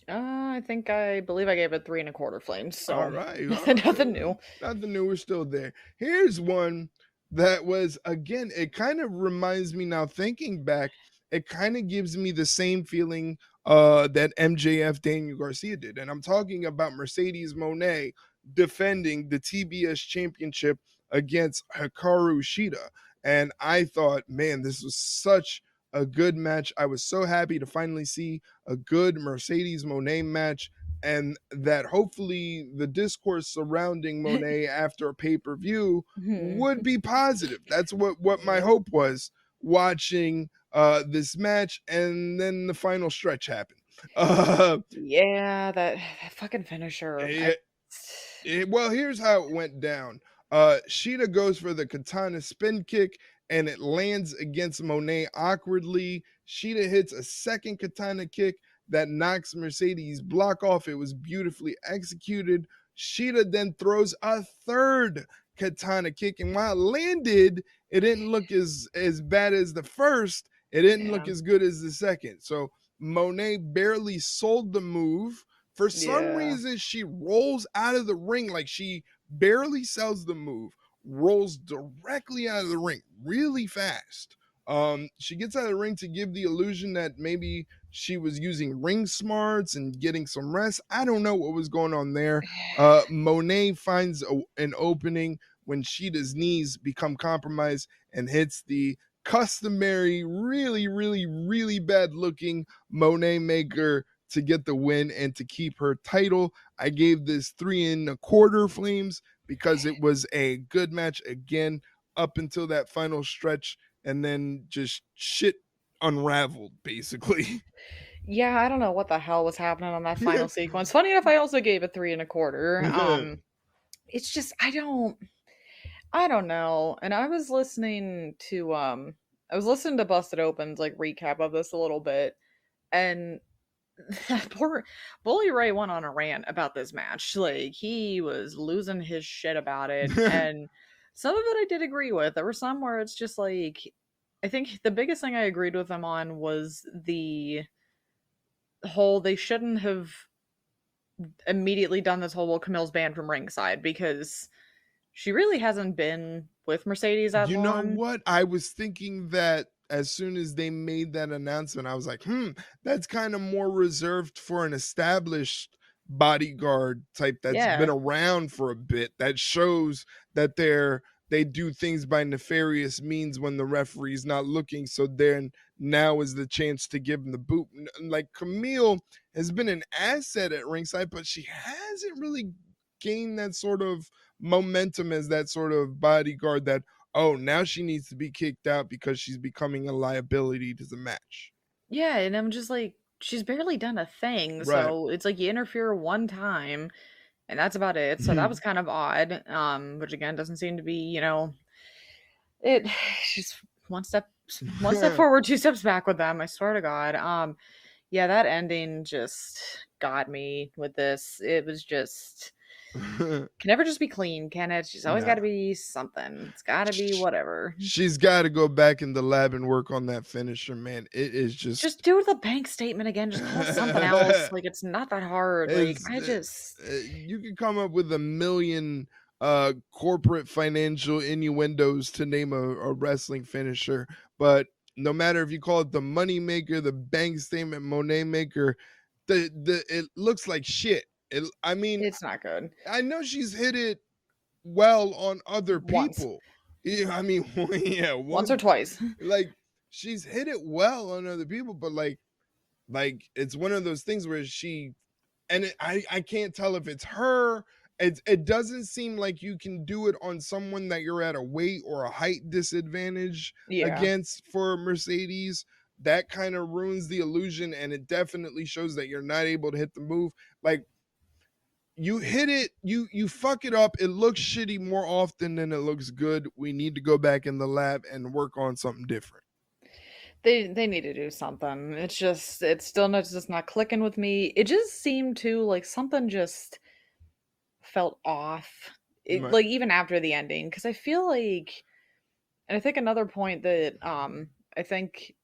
B: I believe I gave it 3 1/4 flames,
A: All
B: so
A: right. All
B: nothing
A: right.
B: new.
A: Nothing new. We're still there. Here's one that was, again, it kind of reminds me now, thinking back, it kind of gives me the same feeling that MJF Daniel Garcia did. And I'm talking about Mercedes Moné defending the TBS championship against Hikaru Shida. And I thought, man, this was such a good match. I was so happy to finally see a good Mercedes Moné match, and that hopefully the discourse surrounding Monet after a pay-per-view would
B: Mhm.
A: be positive. That's what my
B: Yep.
A: hope was watching this match, and then the final stretch happened. Uh,
B: Yeah, that fucking finisher.
A: eh, well, here's how it went down. Sheeta goes for the katana spin kick, and it lands against Monet awkwardly. Sheeta hits a second katana kick that knocks Mercedes' block off. It was beautifully executed. Sheeta then throws a third katana kick, and while it landed, it didn't look as bad as the first. It didn't look
B: Yeah.
A: as good as the second. So Monet barely sold the move. For some
B: Yeah.
A: reason, she rolls out of the ring like she barely sells the move, rolls directly out of the ring really fast. She gets out of the ring to give the illusion that maybe she was using ring smarts and getting some rest. I don't know what was going on there. Monet finds an opening when Sheeta's knees become compromised and hits the customary, really, really, really bad looking Monet Maker to get the win and to keep her title. I gave this 3 1/4 flames because it was a good match again up until that final stretch, and then just shit unraveled basically.
B: Yeah, I don't know what the hell was happening on that final sequence. Funny enough, I also gave it 3 1/4. It's just I don't know. And I was listening to Busted Open's like recap of this a little bit, and poor Bully Ray went on a rant about this match. Like he was losing his shit about it, and some of it I did agree with. There were some where it's just like I think the biggest thing I agreed with him on was the whole they shouldn't have immediately done this whole well Camille's banned from ringside because she really hasn't been with Mercedes that
A: You know
B: long.
A: what? I was thinking that as soon as they made that announcement, I was like, that's kind of more reserved for an established bodyguard type that's been
B: Yeah.
A: around for a bit. That shows that they do things by nefarious means when the referee's not looking. So then now is the chance to give him the boot. Like Camille has been an asset at ringside, but she hasn't really gained that sort of momentum as that sort of bodyguard that, oh, now she needs to be kicked out because she's becoming a liability to the match.
B: Yeah, and I'm just like, she's barely done a thing.
A: Right.
B: So it's like you interfere one time and that's about it. So that was kind of odd. Which again doesn't seem to be, it she's one step forward, 2 steps back with them, I swear to God. Yeah, that ending just got me with this. It was just can never just be clean, can it? She's always got
A: Nah.
B: to be something. It's got to be whatever.
A: She's got to go back in the lab and work on that finisher, man. It is
B: Just
A: just
B: do the bank statement again. Just call it something else. Like it's not that hard. Like
A: it's
B: I just
A: you can come up with a million corporate financial innuendos to name a wrestling finisher, but no matter if you call it the money maker, the bank statement, Monet maker, the it looks like shit. I mean,
B: it's not good.
A: I know she's hit it well on other
B: Once.
A: people. Yeah, I mean, yeah,
B: Once or
A: once,
B: twice.
A: like she's hit it well on other people, but like it's one of those things where I can't tell if it's her. It doesn't seem like you can do it on someone that you're at a weight or a height disadvantage
B: Yeah.
A: against for Mercedes. That kind of ruins the illusion, and it definitely shows that you're not able to hit the move. Like you hit it, you fuck it up. It looks shitty more often than it looks good. We need to go back in the lab and work on something different.
B: They need to do something. It's still not just not clicking with me. It just seemed to like something just felt off. It,
A: Right.
B: like even after the ending, because I feel like, and I think another point that I think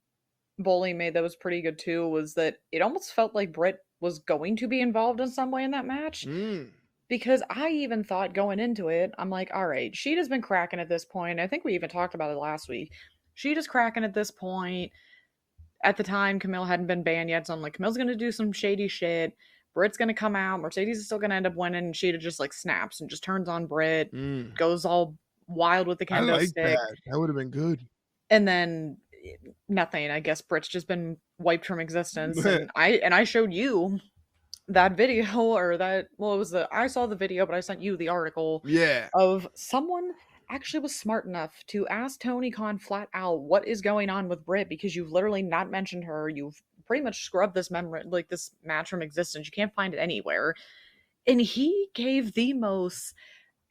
B: Bowling made that was pretty good too was that it almost felt like Britt was going to be involved in some way in that match.
A: Mm.
B: Because I even thought going into it, I'm like, all right, Sheeta's been cracking at this point. I think we even talked about it last week. Sheeta's cracking at this point. At the time, Camille hadn't been banned yet, so I'm like, Camille's gonna do some shady shit. Britt's gonna come out. Mercedes is still gonna end up winning. And Sheeta just like snaps and just turns on Britt,
A: Mm.
B: goes all wild with the
A: I
B: kendo
A: like
B: stick,
A: that. That would have been good.
B: and then nothing. I guess Britt's just been wiped from existence. And I showed you that video or that well it was the I saw the video but I sent you the article
A: Yeah.
B: of someone actually was smart enough to ask Tony Khan flat out what is going on with Britt because you've literally not mentioned her. You've pretty much scrubbed this memory like this match from existence. You can't find it anywhere. And he gave the most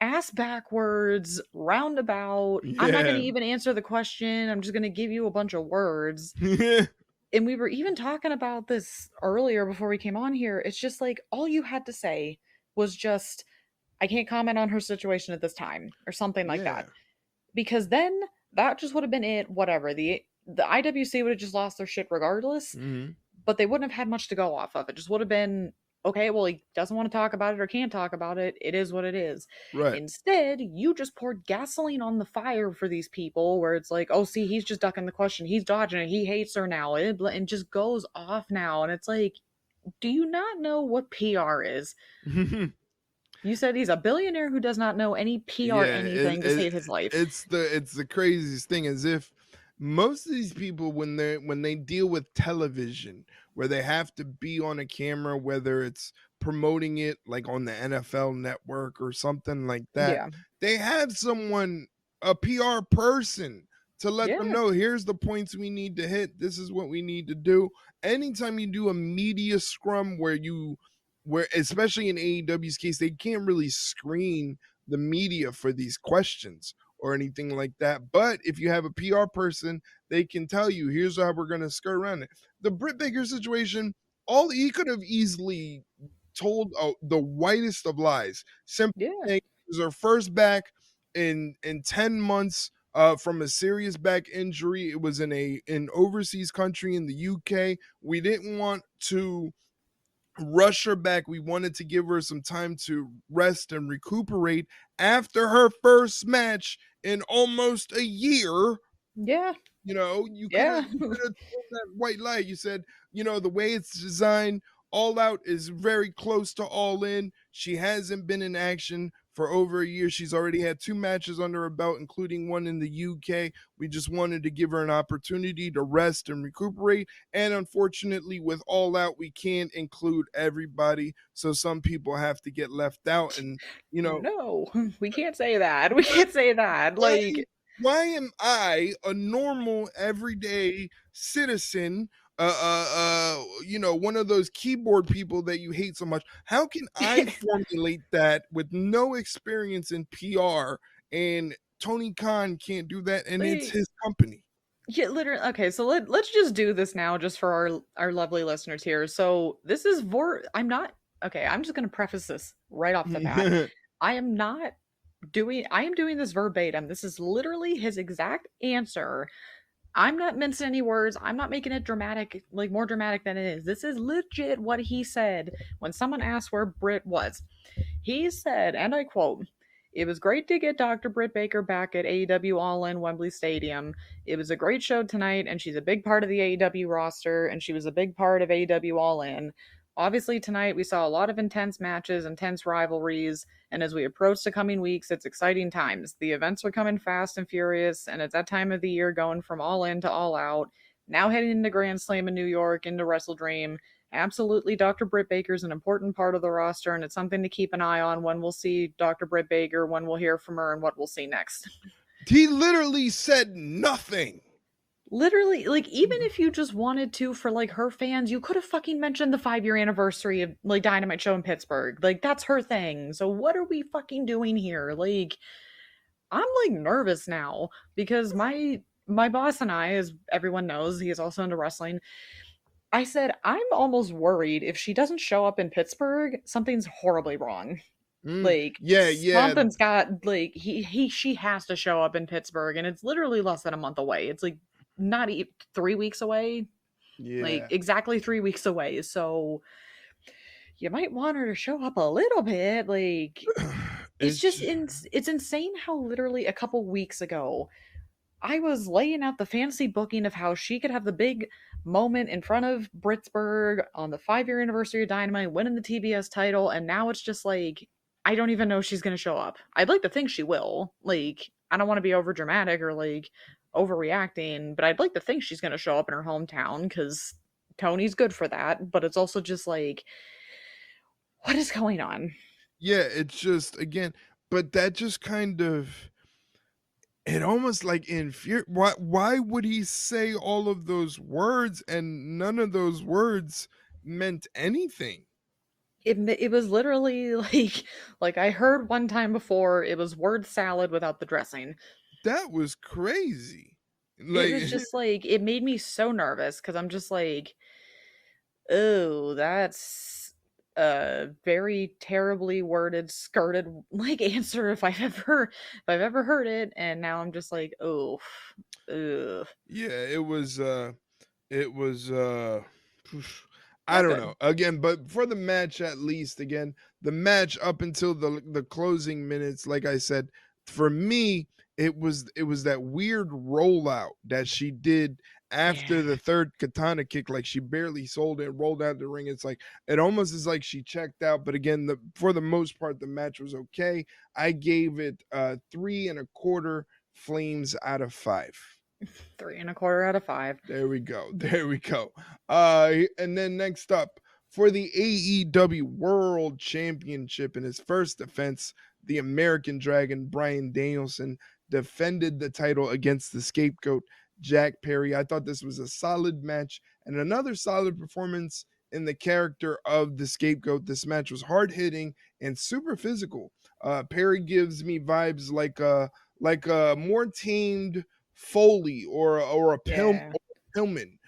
B: ass backwards roundabout. I'm not going
A: Yeah.
B: to even answer the question. I'm just going to give you a bunch of words. And we were even talking about this earlier before we came on here. It's just like all you had to say was just, I can't comment on her situation at this time, or something like
A: Yeah.
B: that. Because then that just would have been it. Whatever. The IWC would have just lost their shit regardless,
A: Mhm.
B: but they wouldn't have had much to go off of. It just would have been, okay, well, he doesn't want to talk about it or can't talk about it. It is what it is.
A: Right.
B: Instead, you just poured gasoline on the fire for these people where it's like, oh, see, he's just ducking the question. He's dodging it. He hates her now. And just goes off now. And it's like, do you not know what PR is? You said he's a billionaire who does not know any PR
A: Yeah,
B: anything to save his life.
A: it's the craziest thing as if most of these people when they deal with television where they have to be on a camera, whether it's promoting it like on the NFL network or something like that,
B: Yeah.
A: they have someone, a PR person to let them
B: Yeah.
A: know, here's the points we need to hit. This is what we need to do. Anytime you do a media scrum where especially in AEW's case, they can't really screen the media for these questions or anything like that. But if you have a PR person, they can tell you, here's how we're going to skirt around it. The Britt Baker situation, all he could have easily told the whitest of lies. Simply
B: Yeah.
A: saying it was her first back in 10 months from a serious back injury. It was in an overseas country in the UK. We didn't want to rush her back. We wanted to give her some time to rest and recuperate after her first match in almost a year.
B: Yeah.
A: You know, you could have
B: Yeah.
A: told that white lie. You said, the way it's designed, All Out is very close to All In. She hasn't been in action for over a year. She's already had 2 matches under her belt, including one in the UK. We just wanted to give her an opportunity to rest and recuperate. And unfortunately, with All Out, we can't include everybody. So some people have to get left out. And, you know,
B: No, we can't say that. We can't say that.
A: why
B: Like,
A: why am I, a normal everyday citizen, one of those keyboard people that you hate so much? How can I formulate that with no experience in PR, and Tony Khan can't do that, and it's
B: like
A: his company?
B: yeah, literally. Okay, so let's just do this now, just for our lovely listeners here. So this is I'm not okay. I'm just gonna preface this right off the bat. I am not I am doing this verbatim. This is literally his exact answer. I'm not mincing any words. I'm not making it dramatic, like more dramatic than it is. This is legit what he said when someone asked where Britt was. He said, and I quote, "It was great to get Dr. Britt Baker back at AEW All In Wembley Stadium. It was a great show tonight, and she's a big part of the AEW roster, and she was a big part of AEW All In. Obviously, tonight we saw a lot of intense matches, intense rivalries, and as we approach the coming weeks, it's exciting times. The events are coming fast and furious, and it's that time of the year going from All In to All Out. Now heading into Grand Slam in New York, into Wrestle Dream. Absolutely, Dr. Britt Baker is an important part of the roster, and it's something to keep an eye on when we'll see Dr. Britt Baker, when we'll hear from her, and what we'll see next."
A: He literally said nothing.
B: Literally, like, even if you just wanted to, for like her fans, you could have fucking mentioned the 5-year anniversary of like Dynamite show in Pittsburgh. Like, that's her thing. So what are we fucking doing here? Like, I'm like nervous now because my boss and I, as everyone knows, he is also into wrestling. I said, I'm almost worried if she doesn't show up in Pittsburgh, something's horribly wrong. Like,
A: Yeah, yeah,
B: something's got, like, she has to show up in Pittsburgh, and it's literally less than a month away. It's like not 3 weeks away, like
A: yeah.
B: exactly 3 weeks away. So you might want her to show up a little bit. Like, it's
A: It's
B: just,
A: just,
B: it's insane how literally a couple weeks ago, I was laying out the fantasy booking of how she could have the big moment in front of Britsburg on the 5-year anniversary of Dynamite, winning the TBS title, and now it's just like I don't even know if she's gonna show up. I'd like to think she will. Like, I don't want to be over dramatic or like overreacting, but I'd like to think she's gonna show up in her hometown because Tony's good for that. But it's also just like, what is going on?
A: yeah, it's just, again, but that just kind of, it almost like why would he say all of those words and none of those words meant anything?
B: It was literally like I heard one time before, it was word salad without the dressing.
A: That was crazy.
B: It
A: Like,
B: was just like it made me so nervous because I'm just like, oh, that's a very terribly worded, skirted like answer if I've ever heard it, and now I'm just like, oh, ugh,
A: yeah, it was I
B: not
A: don't
B: good.
A: know. Again, but for the match, at least, again, the match up until the closing minutes, like I said, for me, it was that weird rollout that she did
B: Yeah.
A: after the third katana kick. Like, she barely sold it, rolled out the ring. It's like it almost is like she checked out. But again, for the most part, the match was okay. I gave it 3.25 flames out of 5.
B: 3.25 out of 5.
A: There we go. There we go. And then next up, for the AEW World Championship in his first defense, the American Dragon Bryan Danielson defended the title against the scapegoat, Jack Perry. I thought this was a solid match and another solid performance in the character of the scapegoat. This match was hard hitting and super physical. Perry gives me vibes like a more tamed Foley or a
B: Yeah.
A: Pillman.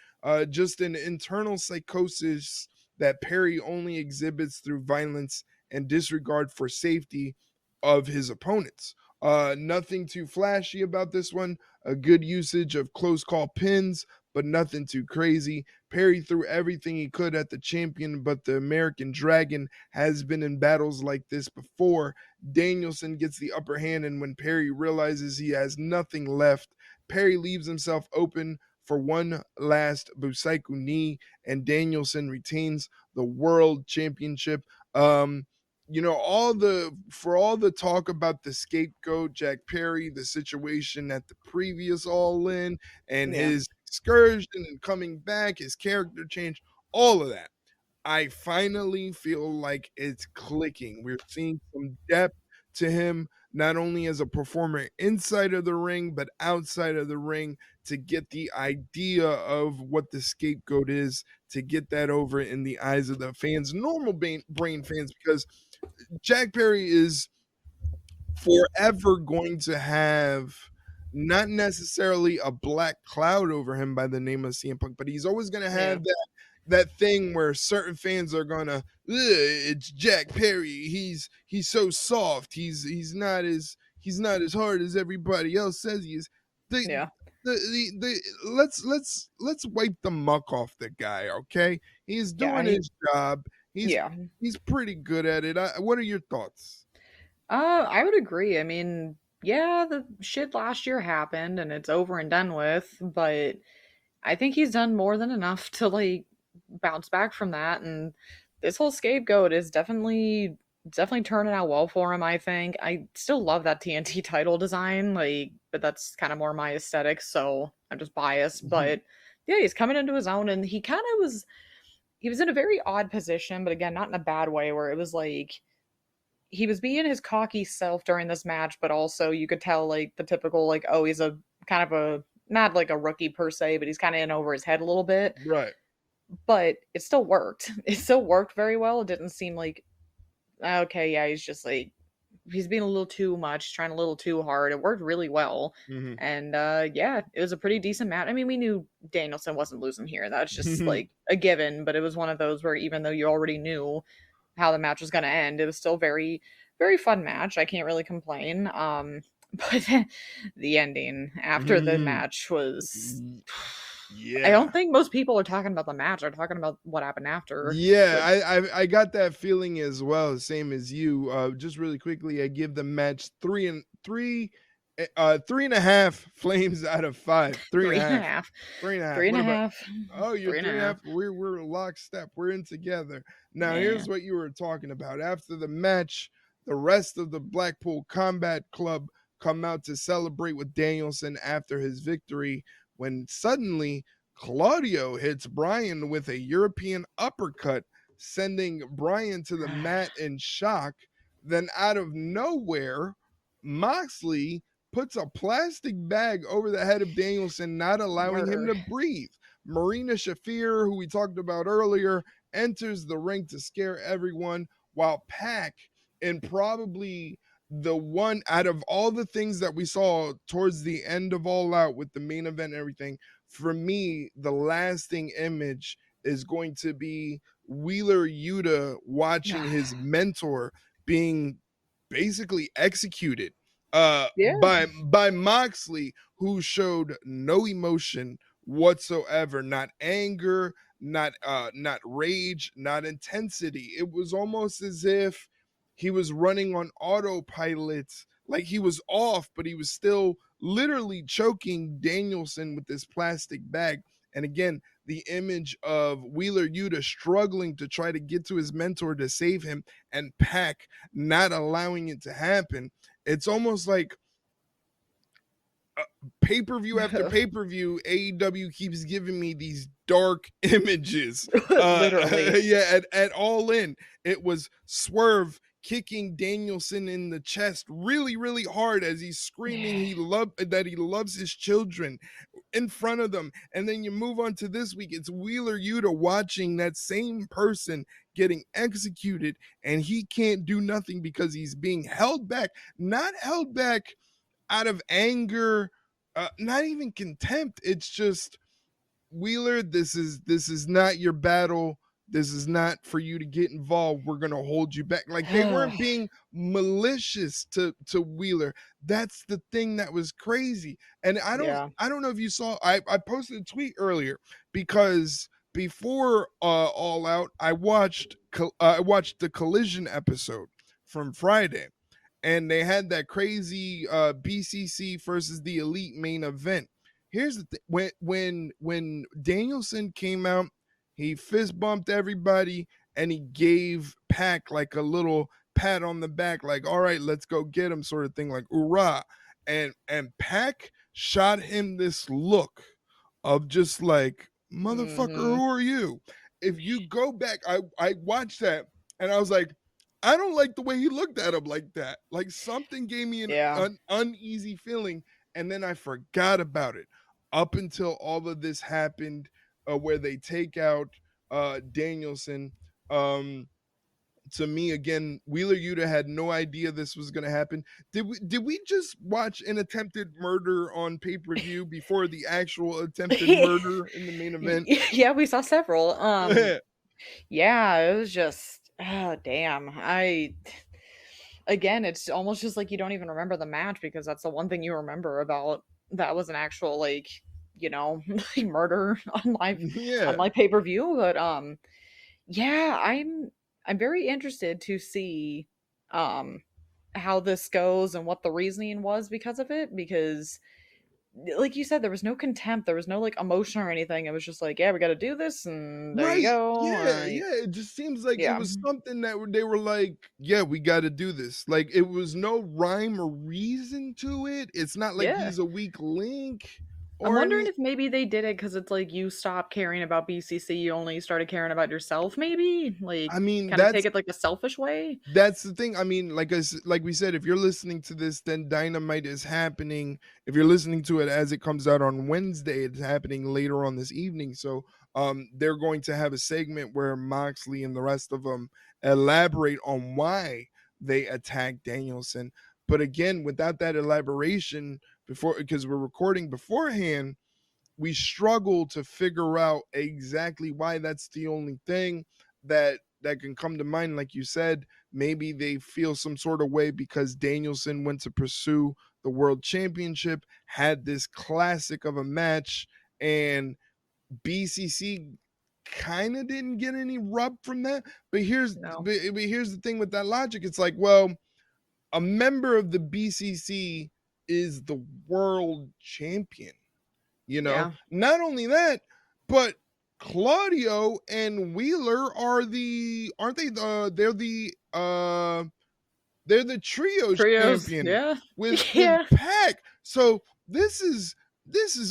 A: Just an internal psychosis that Perry only exhibits through violence and disregard for safety of his opponents. Nothing too flashy about this one. A good usage of close call pins, but nothing too crazy. Perry threw everything he could at the champion, but the American Dragon has been in battles like this before. Danielson gets the upper hand, and when Perry realizes he has nothing left, Perry leaves himself open for one last Busaiku knee, and Danielson retains the world championship. All the talk about the scapegoat, Jack Perry, the situation at the previous All In, and
B: Yeah.
A: his excursion and coming back, his character change, all of that. I finally feel like it's clicking. We're seeing some depth to him, not only as a performer inside of the ring, but outside of the ring to get the idea of what the scapegoat is, to get that over in the eyes of the fans, normal brain fans, because Jack Perry is forever going to have not necessarily a black cloud over him by the name of CM Punk, but he's always going to
B: Yeah.
A: have that thing where certain fans are gonna, it's Jack Perry. He's so soft. He's not as hard as everybody else says he is. The
B: Yeah.
A: let's wipe the muck off the guy, okay? He's
B: Yeah.
A: doing his job. He's
B: Yeah.
A: he's pretty good at it. What are your thoughts?
B: I would agree. I mean, yeah, the shit last year happened and it's over and done with, but I think he's done more than enough to like bounce back from that. And this whole scapegoat is definitely turning out well for him, I think. I still love that TNT title design, like, but that's kind of more my aesthetic, so I'm just biased.
A: Mhm.
B: But yeah, he's coming into his own and he was in a very odd position, but again, not in a bad way, where it was like he was being his cocky self during this match, but also you could tell like the typical like, oh, he's a kind of a not like a rookie per se, but he's kind of in over his head a little bit.
A: Right.
B: But it still worked. It still worked very well. It didn't seem like okay, yeah, he's just like he's being a little too much, trying a little too hard. It worked really well.
A: Mhm.
B: And yeah, it was a pretty decent match. I mean, we knew Danielson wasn't losing here. That's just like a given, but it was one of those where even though you already knew how the match was going to end, it was still very very fun match. I can't really complain. But the ending after the
A: Mhm.
B: match was I
A: Yeah.
B: don't think most people are talking about the match. They're talking about what happened after,
A: Yeah,
B: which
A: I got that feeling as well, same as you. Just really quickly, I give the match three and a half flames out of five. Three and a
B: three and a
A: half.
B: half,
A: Three and a half.
B: three and
A: What
B: a
A: about?
B: half,
A: Oh, you're
B: three and a
A: three and a
B: half.
A: half. We're lockstep. We're in together. Now
B: Yeah.
A: here's what you were talking about. After the match, the rest of the Blackpool Combat Club come out to celebrate with Danielson after his victory. When suddenly Claudio hits Brian with a European uppercut, sending Brian to the mat in shock. Then out of nowhere, Moxley puts a plastic bag over the head of Danielson, not allowing him
B: Word.
A: to breathe. Marina Shafir, who we talked about earlier, enters the ring to scare everyone, while Pac, and probably the one out of all the things that we saw towards the end of All Out with the main event and everything, for me, the lasting image is going to be Wheeler Yuta watching his mentor being basically executed
B: Yeah.
A: by Moxley, who showed no emotion whatsoever, not anger, not rage, not intensity. It was almost as if he was running on autopilot, like he was off, but he was still literally choking Danielson with this plastic bag. And again, the image of Wheeler Yuta struggling to try to get to his mentor to save him, and Pac not allowing it to happen. It's almost like pay-per-view after pay-per-view, AEW keeps giving me these dark images.
B: Literally.
A: Yeah, at All In, it was Swerve kicking Danielson in the chest really, really hard as he's screaming he loves his children in front of them. And then you move on to this week. It's Wheeler Yuta watching that same person getting executed, and he can't do nothing because he's being held back, not held back out of anger, not even contempt. It's just, Wheeler, this is not your battle. This is not for you to get involved. We're gonna hold you back. Like, they weren't being malicious to Wheeler. That's the thing that was crazy. And
B: Yeah.
A: I don't know if you saw. I posted a tweet earlier because before All Out, I watched the Collision episode from Friday, and they had that crazy BCC versus the Elite main event. Here's the thing: when Danielson came out, he fist bumped everybody and he gave Pac like a little pat on the back, like, "All right, let's go get him," sort of thing, like "Hoorah!" And Pac shot him this look of just like, "Motherfucker,
B: Mm-hmm.
A: who are you?" If you go back, I watched that and I was like, I don't like the way he looked at him like that. Like, something gave me
B: Yeah.
A: an uneasy feeling, and then I forgot about it up until all of this happened, where they take out Danielson. To me, again, Wheeler Yuta had no idea this was going to happen. Did we just watch an attempted murder on pay-per-view before the actual attempted murder in the main event?
B: Yeah, we saw several. Yeah, it was just, oh damn. Again, it's almost just like you don't even remember the match because that's the one thing you remember about that was an actual like, like murder on
A: Yeah.
B: my pay-per-view. But yeah, I'm very interested to see um how this goes and what the reasoning was because of it, because like you said, there was no contempt, there was no like emotion or anything. It was just like, yeah, we got to do this, and there you
A: Right.
B: go.
A: Yeah. Yeah. It just seems like it
B: Yeah,
A: was something that they were like, yeah, we got to do this. Like, it was no rhyme or reason to it. It's not like
B: yeah.
A: he's a weak link
B: I'm
A: or
B: wondering
A: any.
B: if maybe they did it because it's like you stopped caring about BCC, you only started caring about yourself. Maybe like
A: I mean,
B: kind of take it like a selfish way.
A: that's the thing. I mean, like we said, if you're listening to this, then Dynamite is happening. If you're listening to it as it comes out on Wednesday, it's happening later on this evening. So they're going to have a segment where Moxley and the rest of them elaborate on why they attacked Danielson. But again, without that elaboration, before, because we're recording beforehand, we struggle to figure out exactly why. That's the only thing that can come to mind. Like you said, maybe they feel some sort of way because Danielson went to pursue the world championship, had this classic of a match, and BCC kind of didn't get any rub from that. But
B: No.
A: here's the thing with that logic. It's like, well, a member of the BCC is the world champion.
B: Yeah.
A: Not only that, but Claudio and Wheeler aren't they they're the trios
B: Trios.
A: champion
B: Yeah.
A: with
B: Yeah.
A: Pac. So this is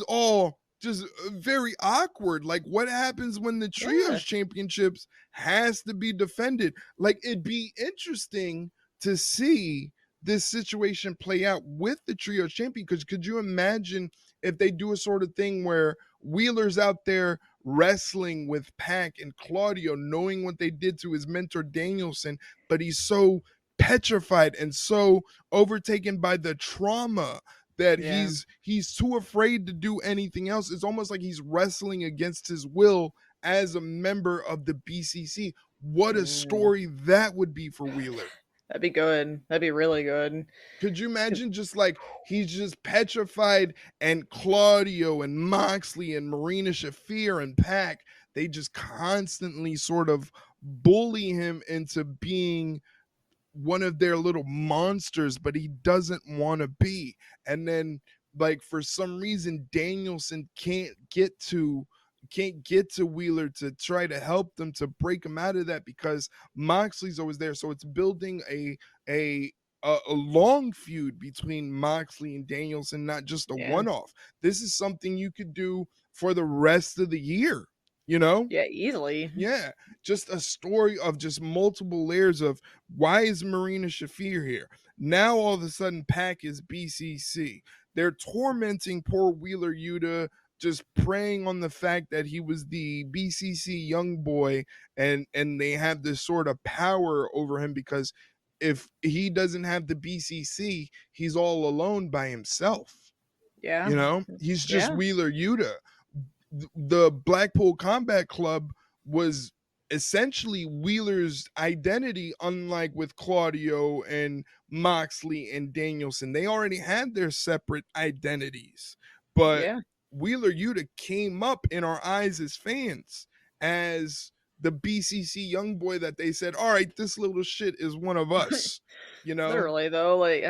A: all just very awkward. Like, what happens when the
B: Yeah.
A: trios championships has to be defended? Like, it'd be interesting to see this situation play out with the trios champion, because could you imagine if they do a sort of thing where Wheeler's out there wrestling with Pac and Claudio, knowing what they did to his mentor Danielson, but he's so petrified and so overtaken by the trauma that
B: Yeah.
A: he's too afraid to do anything else. It's almost like he's wrestling against his will as a member of the BCC. What a
B: Mm.
A: story that would be for Wheeler.
B: That'd be good. That'd be really good.
A: Could you imagine, just like he's just petrified, and Claudio and Moxley and Marina Shafir and Pac, they just constantly sort of bully him into being one of their little monsters, but he doesn't want to be. And then, like, for some reason, Danielson can't get to Wheeler to try to help them to break him out of that, because Moxley's always there. So it's building a a long feud between Moxley and Danielson, not just a
B: Yeah.
A: one off. This is something you could do for the rest of the year. you know?
B: Yeah, easily.
A: Yeah, just a story of just multiple layers of why is Marina Shafir here? Now all of a sudden Pac is BCC. They're tormenting poor Wheeler Yuta, just preying on the fact that he was the BCC young boy, and they have this sort of power over him because if he doesn't have the BCC, he's all alone by himself.
B: Yeah.
A: You know, he's just
B: Yeah.
A: Wheeler Yuta. The Blackpool Combat Club was essentially Wheeler's identity, unlike with Claudio and Moxley and Danielson. They already had their separate identities, but
B: Yeah.
A: Wheeler Yuta came up in our eyes as fans as the BCC young boy that they said, all right, this little shit is one of us, you know?
B: Literally though, like,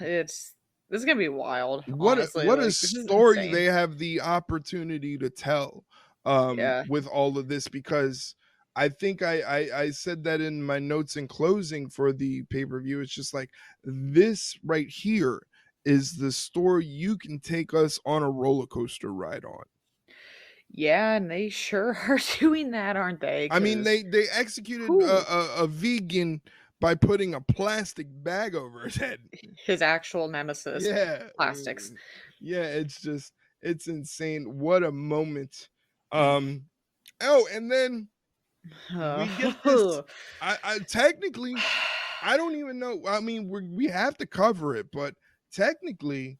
B: it's this is gonna be wild,
A: What a
B: honestly. Like, this is
A: story
B: insane.
A: they have the opportunity to tell
B: Yeah.
A: with all of this, because I think I said that in my notes in closing for the pay-per-view. It's just like, this right here is the story you can take us on a roller coaster ride on.
B: Yeah, and they sure are doing that, aren't they?
A: I mean,
B: 'Cause
A: they executed
B: whew,
A: a vegan by putting a plastic bag over his head.
B: his actual nemesis,
A: Yeah,
B: plastics.
A: yeah, it's just, it's insane. What a moment.
B: Mm.
A: Um, oh, and then we get this.
B: Uh,
A: I technically, I don't even know. I mean, we have to cover it, but technically,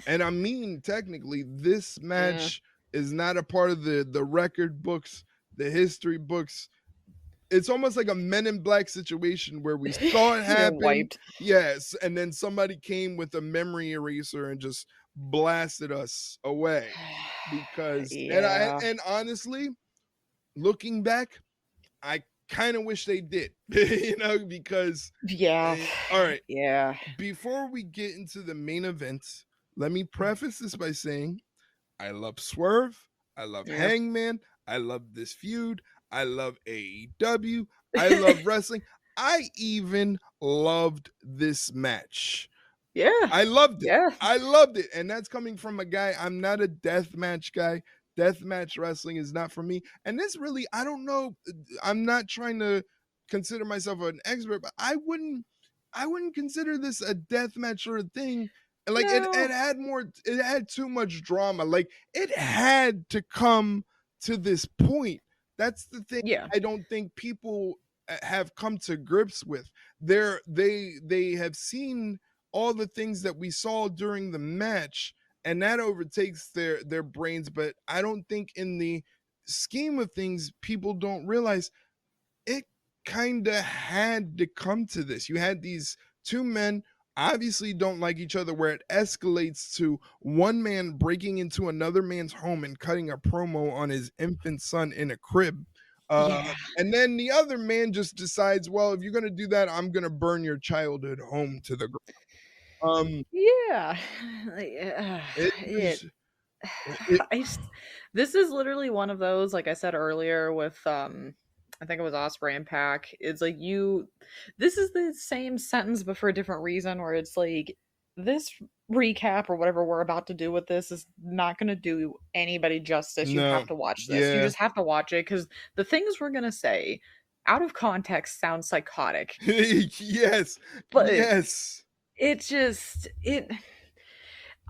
A: and I mean technically, this
B: mm,
A: match is not a part of the record books, the history books. It's almost like a Men in Black situation where we saw it
B: you're
A: happen,
B: wiped.
A: yes, and then somebody came with a memory eraser and just blasted us away. Because
B: Yeah.
A: and honestly, looking back, I kind of wish they did, you know, because
B: Yeah.
A: all right,
B: Yeah.
A: before we get into the main event, let me preface this by saying I love Swerve. I love
B: Yeah.
A: Hangman. I love this feud. I love AEW. I love wrestling. I even loved this match.
B: Yeah.
A: I loved it.
B: Yeah.
A: I loved it. And that's coming from a guy, I'm not a death match guy. Death match wrestling is not for me. And this really, I don't know. I'm not trying to consider myself an expert, but I wouldn't consider this a death match sort of thing. Like it
B: No.
A: had more, it had too much drama. Like it had to come to this point. That's the thing
B: Yeah.
A: I don't think people have come to grips with. They have seen all the things that we saw during the match, and that overtakes their brains. But I don't think in the scheme of things, people don't realize it kind of had to come to this. You had these two men obviously don't like each other, where it escalates to one man breaking into another man's home and cutting a promo on his infant son in a crib.
B: Yeah.
A: And then the other man just decides, well, if you're going to do that, I'm going to burn your childhood home to the ground.
B: Yeah. Like,
A: It
B: it
A: was it
B: I just this is literally one of those, like I said earlier with I think it was Ospreay and Pack. It's like this is the same sentence but for a different reason where it's like this recap or whatever we're about to do with this is not going to do anybody justice. You have
A: no.
B: to watch this. You
A: Yeah.
B: just have to watch it cuz the things we're going to say out of context sound psychotic.
A: Yes.
B: But
A: Yes.
B: it just it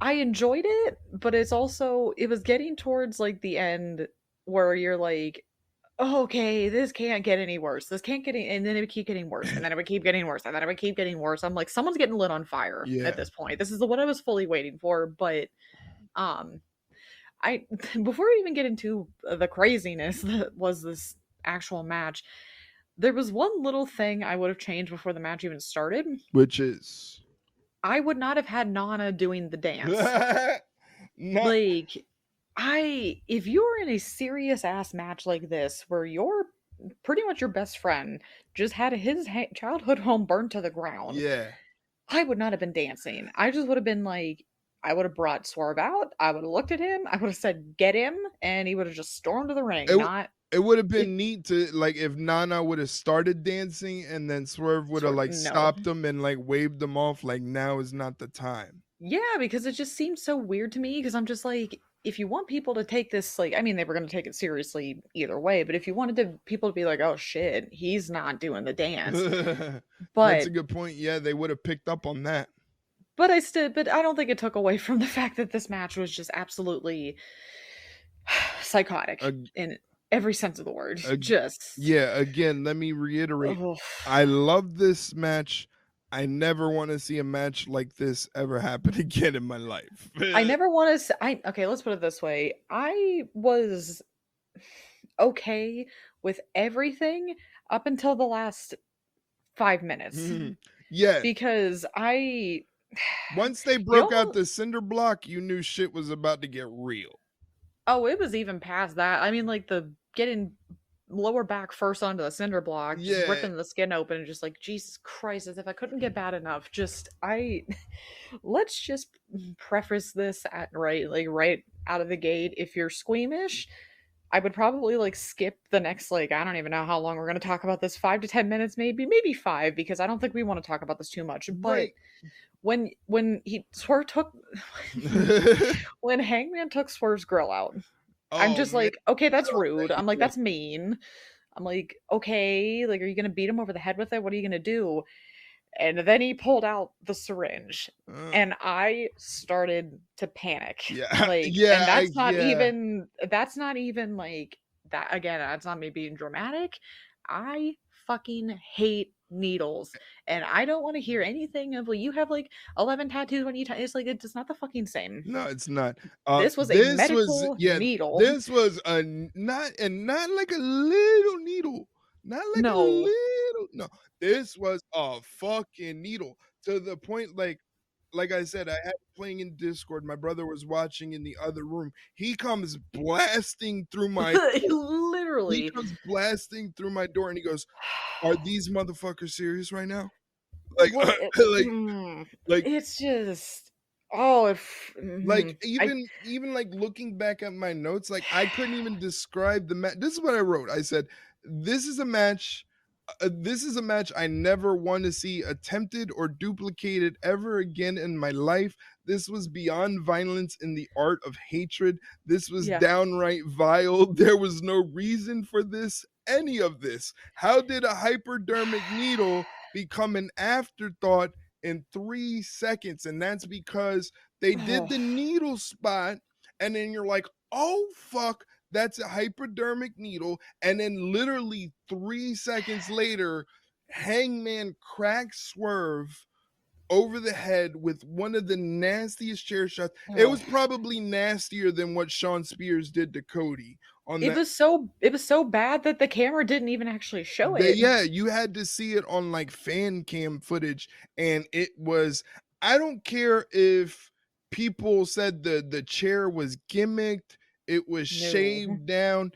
B: I enjoyed it, but it's also it was getting towards like the end where you're like, oh, okay, this can't get any worse. This can't get any, and then it would keep getting worse, and then it would keep getting worse, and then it would keep getting worse. I'm like, someone's getting lit on fire at
A: Yeah.
B: this point. This is the what I was fully waiting for, but um, I before we even get into the craziness that was this actual match, there was one little thing I would have changed before the match even started.
A: Which is
B: I would not have had Nana doing the dance.
A: not
B: Like, if you're in a serious ass match like this where you're pretty much your best friend just had his childhood home burned to the ground,
A: yeah.
B: I would not have been dancing. I just would have been like, I would have brought Swerve out. I would have looked at him. I would have said, "Get him," and he would have just stormed to the ring.
A: It
B: Not
A: it would have
B: it.
A: been neat to, like, if Nana would have started dancing and then Swerve would have like
B: No.
A: stopped him and like waved them off, like now is not the time.
B: Yeah, because it just seems so weird to me. Because I'm just like, if you want people to take this, like, I mean, they were going to take it seriously either way, but if you wanted people to be like, oh shit, he's not doing the dance.
A: That's a
B: But
A: good point. Yeah, they would have picked up on that.
B: but I don't think it took away from the fact that this match was just absolutely psychotic
A: Ag-
B: in every sense of the word.
A: ag-
B: Just,
A: yeah, again, let me reiterate.
B: oh.
A: I love this match. I never want to see a match like this ever happen again in my life.
B: I never want to. Okay, let's put it this way. I was okay with everything up until the last 5 minutes
A: Yeah,
B: because I,
A: once they
B: you
A: broke out
B: almost,
A: the cinder block, you knew shit was about to get real.
B: oh, it was even past that. I mean, like the getting lower back first onto the cinder block, just
A: Yeah,
B: ripping the skin open, and just like Jesus Christ, as if I couldn't get bad enough. Just I, let's just preface this at right out of the gate. If you're squeamish, I would probably like skip the next, like, I don't even know how long we're going to talk about this, 5 to 10 minutes, maybe five, because I don't think we want to talk about this too much. But
A: right.
B: when he Swerve took when Hangman took Swerve's grill out, I'm
A: Oh
B: just
A: man,
B: like, okay,
A: you
B: that's
A: know
B: rude. I'm like,
A: that.
B: that's mean. I'm like, okay, like, are you gonna beat him over the head with it? What are you gonna do? And then he pulled out the syringe,
A: Yeah,
B: and I started to panic.
A: yeah,
B: Like, and
A: yeah,
B: that's not even like that again, that's not me being dramatic. I fucking hate needles. And I don't want to hear anything of, well, you have like 11 tattoos when it's like it's not the fucking same.
A: no, it's not.
B: This was a
A: This was
B: medical
A: yeah,
B: needle.
A: this was not like a little needle, not like a
B: No.
A: little. No, this was a fucking needle to the point like I said, I had it playing in Discord. My brother was watching in the other room. He comes blasting through my door. He
B: Literally.
A: comes blasting through my door and he goes, "Are these motherfuckers serious right now?" Like,
B: What
A: like, like,
B: it's just, oh,
A: like
B: I
A: even like looking back at my notes, like I couldn't even describe the match. This is what I wrote. I said, "This is a match. This is a match I never want to see attempted or duplicated ever again in my life. This was beyond violence in the art of hatred. This was
B: yeah.
A: downright vile. There was no reason for this, any of this. How did a hypodermic needle become an afterthought in 3 seconds?" And that's because they did
B: Oh,
A: the needle spot, and then you're like, oh, fuck, that's a hypodermic needle. And then literally 3 seconds later, Hangman cracks Swerve over the head with one of the nastiest chair shots. It
B: oh.
A: was probably nastier than what Sean Spears did to Cody on that.
B: It was so bad that the camera didn't even actually show
A: They,
B: it.
A: yeah, you had to see it on like fan cam footage, and it was. I don't care if people said the chair was gimmicked, it was
B: No.
A: shaved down.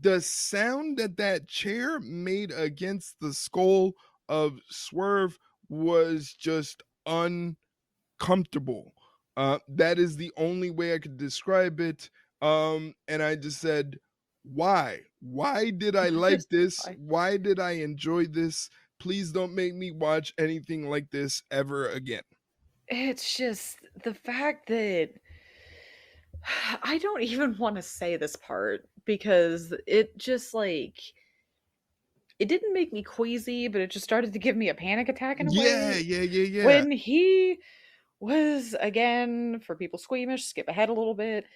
A: The sound that that chair made against the skull of Swerve was just uncomfortable. That is the only way I could describe it. And I just said, why? Why did I like
B: Just
A: this?
B: I
A: Why did I enjoy this? Please don't make me watch anything like this ever again.
B: it's just the fact that I don't even want to say this part because it just like it didn't make me queasy, but it just started to give me a panic attack in a
A: Yeah,
B: way.
A: yeah, yeah, yeah.
B: When he was, again, for people squeamish, skip ahead a little bit,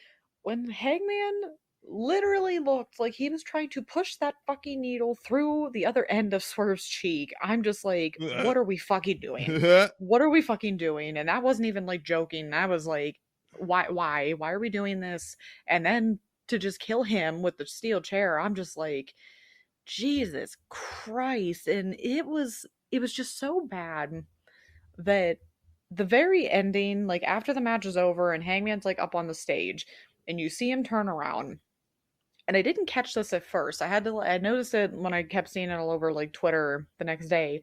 B: when Hangman literally looked like he was trying to push that fucking needle through the other end of Swerve's cheek. I'm just like, what are we fucking doing? What are we fucking doing? And that wasn't even like joking. That was like, why are we doing this? And then to just kill him with the steel chair, I'm just like, Jesus Christ. And it was just so bad that the very ending, like after the match is over and Hangman's like up on the stage and you see him turn around. And I didn't catch this at first. I noticed it when I kept seeing it all over like Twitter the next day.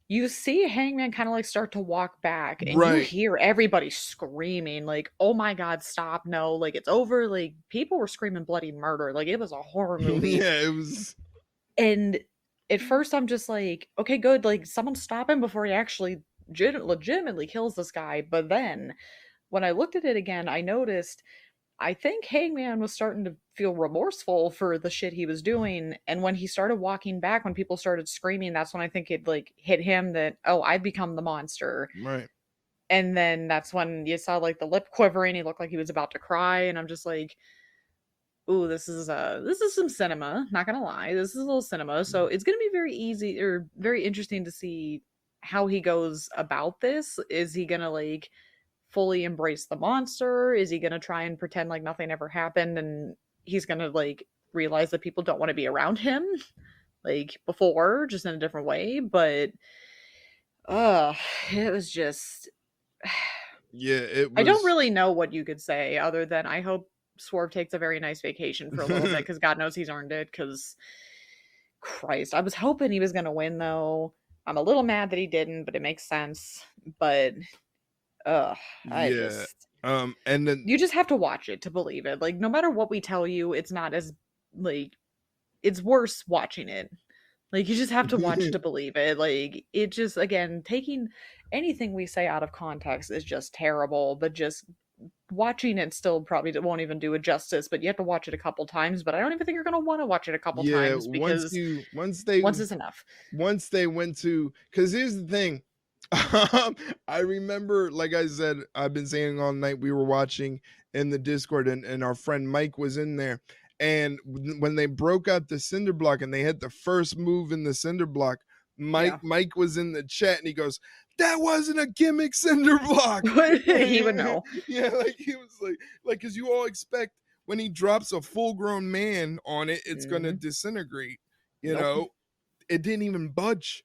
B: You see Hangman kind of like start to walk back and you
A: Right.
B: hear everybody screaming like, "Oh my god, stop. No, like it's over." Like people were screaming bloody murder. Like it was a horror movie.
A: Yeah, it was.
B: And at first, I'm just like, okay, good. Like, someone stop him before he actually legitimately kills this guy. But then, when I looked at it again, I noticed I think Hangman was starting to feel remorseful for the shit he was doing, and when he started walking back, when people started screaming, that's when I think it like hit him that, oh, I've become the monster.
A: Right.
B: And then that's when you saw like the lip quivering, he looked like he was about to cry, and I'm just like, ooh, this is some cinema, not gonna lie. This is a little cinema. So it's gonna be very easy or very interesting to see how he goes about this. Is he gonna like fully embrace the monster? Is he going to try and pretend like nothing ever happened and he's going to like realize that people don't want to be around him like before, just in a different way? But uh it was just
A: Yeah, it
B: I don't
A: was.
B: really know what you could say other than I hope Swerve takes a very nice vacation for a little bit cuz God knows he's earned it cuz Christ, I was hoping he was going to win though. I'm a little mad that he didn't, but it makes sense. But uh I
A: Yeah.
B: just
A: And then
B: you just have to watch it to believe it. Like no matter what we tell you, it's not as like it's worse watching it. Like you just have to watch it to believe it. Like it just again, taking anything we say out of context is just terrible, but just watching it still probably won't even do it justice, but you have to watch it a couple times, but I don't even think you're going to want to watch it a couple
A: yeah,
B: times because once is enough.
A: once they went to, because here's the thing. I remember, like I said, I've been saying all night, we were watching in the Discord, and our friend Mike was in there. And when they broke out the cinder block and they had the first move in the cinder block,
B: Yeah.
A: Mike was in the chat and he goes, "That wasn't a gimmick cinder block."
B: He would know.
A: Yeah, like he was like, because you all expect when he drops a full grown man on it, it's gonna
B: Mhm.
A: disintegrate. You
B: Nope.
A: know, it didn't even budge.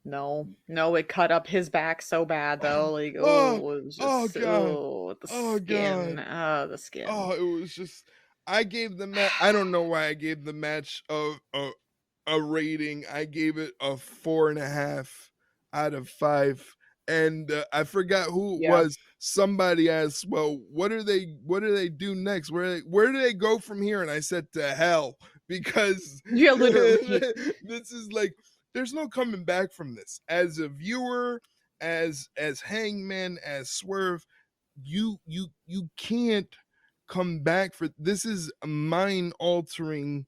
B: No, no, it cut up his back so bad though.
A: Oh,
B: Like,
A: oh,
B: oh, it was
A: oh
B: just,
A: God,
B: oh, the
A: oh
B: skin,
A: God,
B: the skin.
A: oh, it was just. I gave the match. I don't know why I gave the match a rating. I gave it a 4.5 out of 5. And I forgot who it
B: Yeah,
A: was. Somebody asked, "Well, what do they do next? Where do they go from here?" And I said, "To hell," because
B: yeah, literally.
A: this is like there's no coming back from this. As a viewer, as Hangman, as Swerve, you can't come back for this. Is mind altering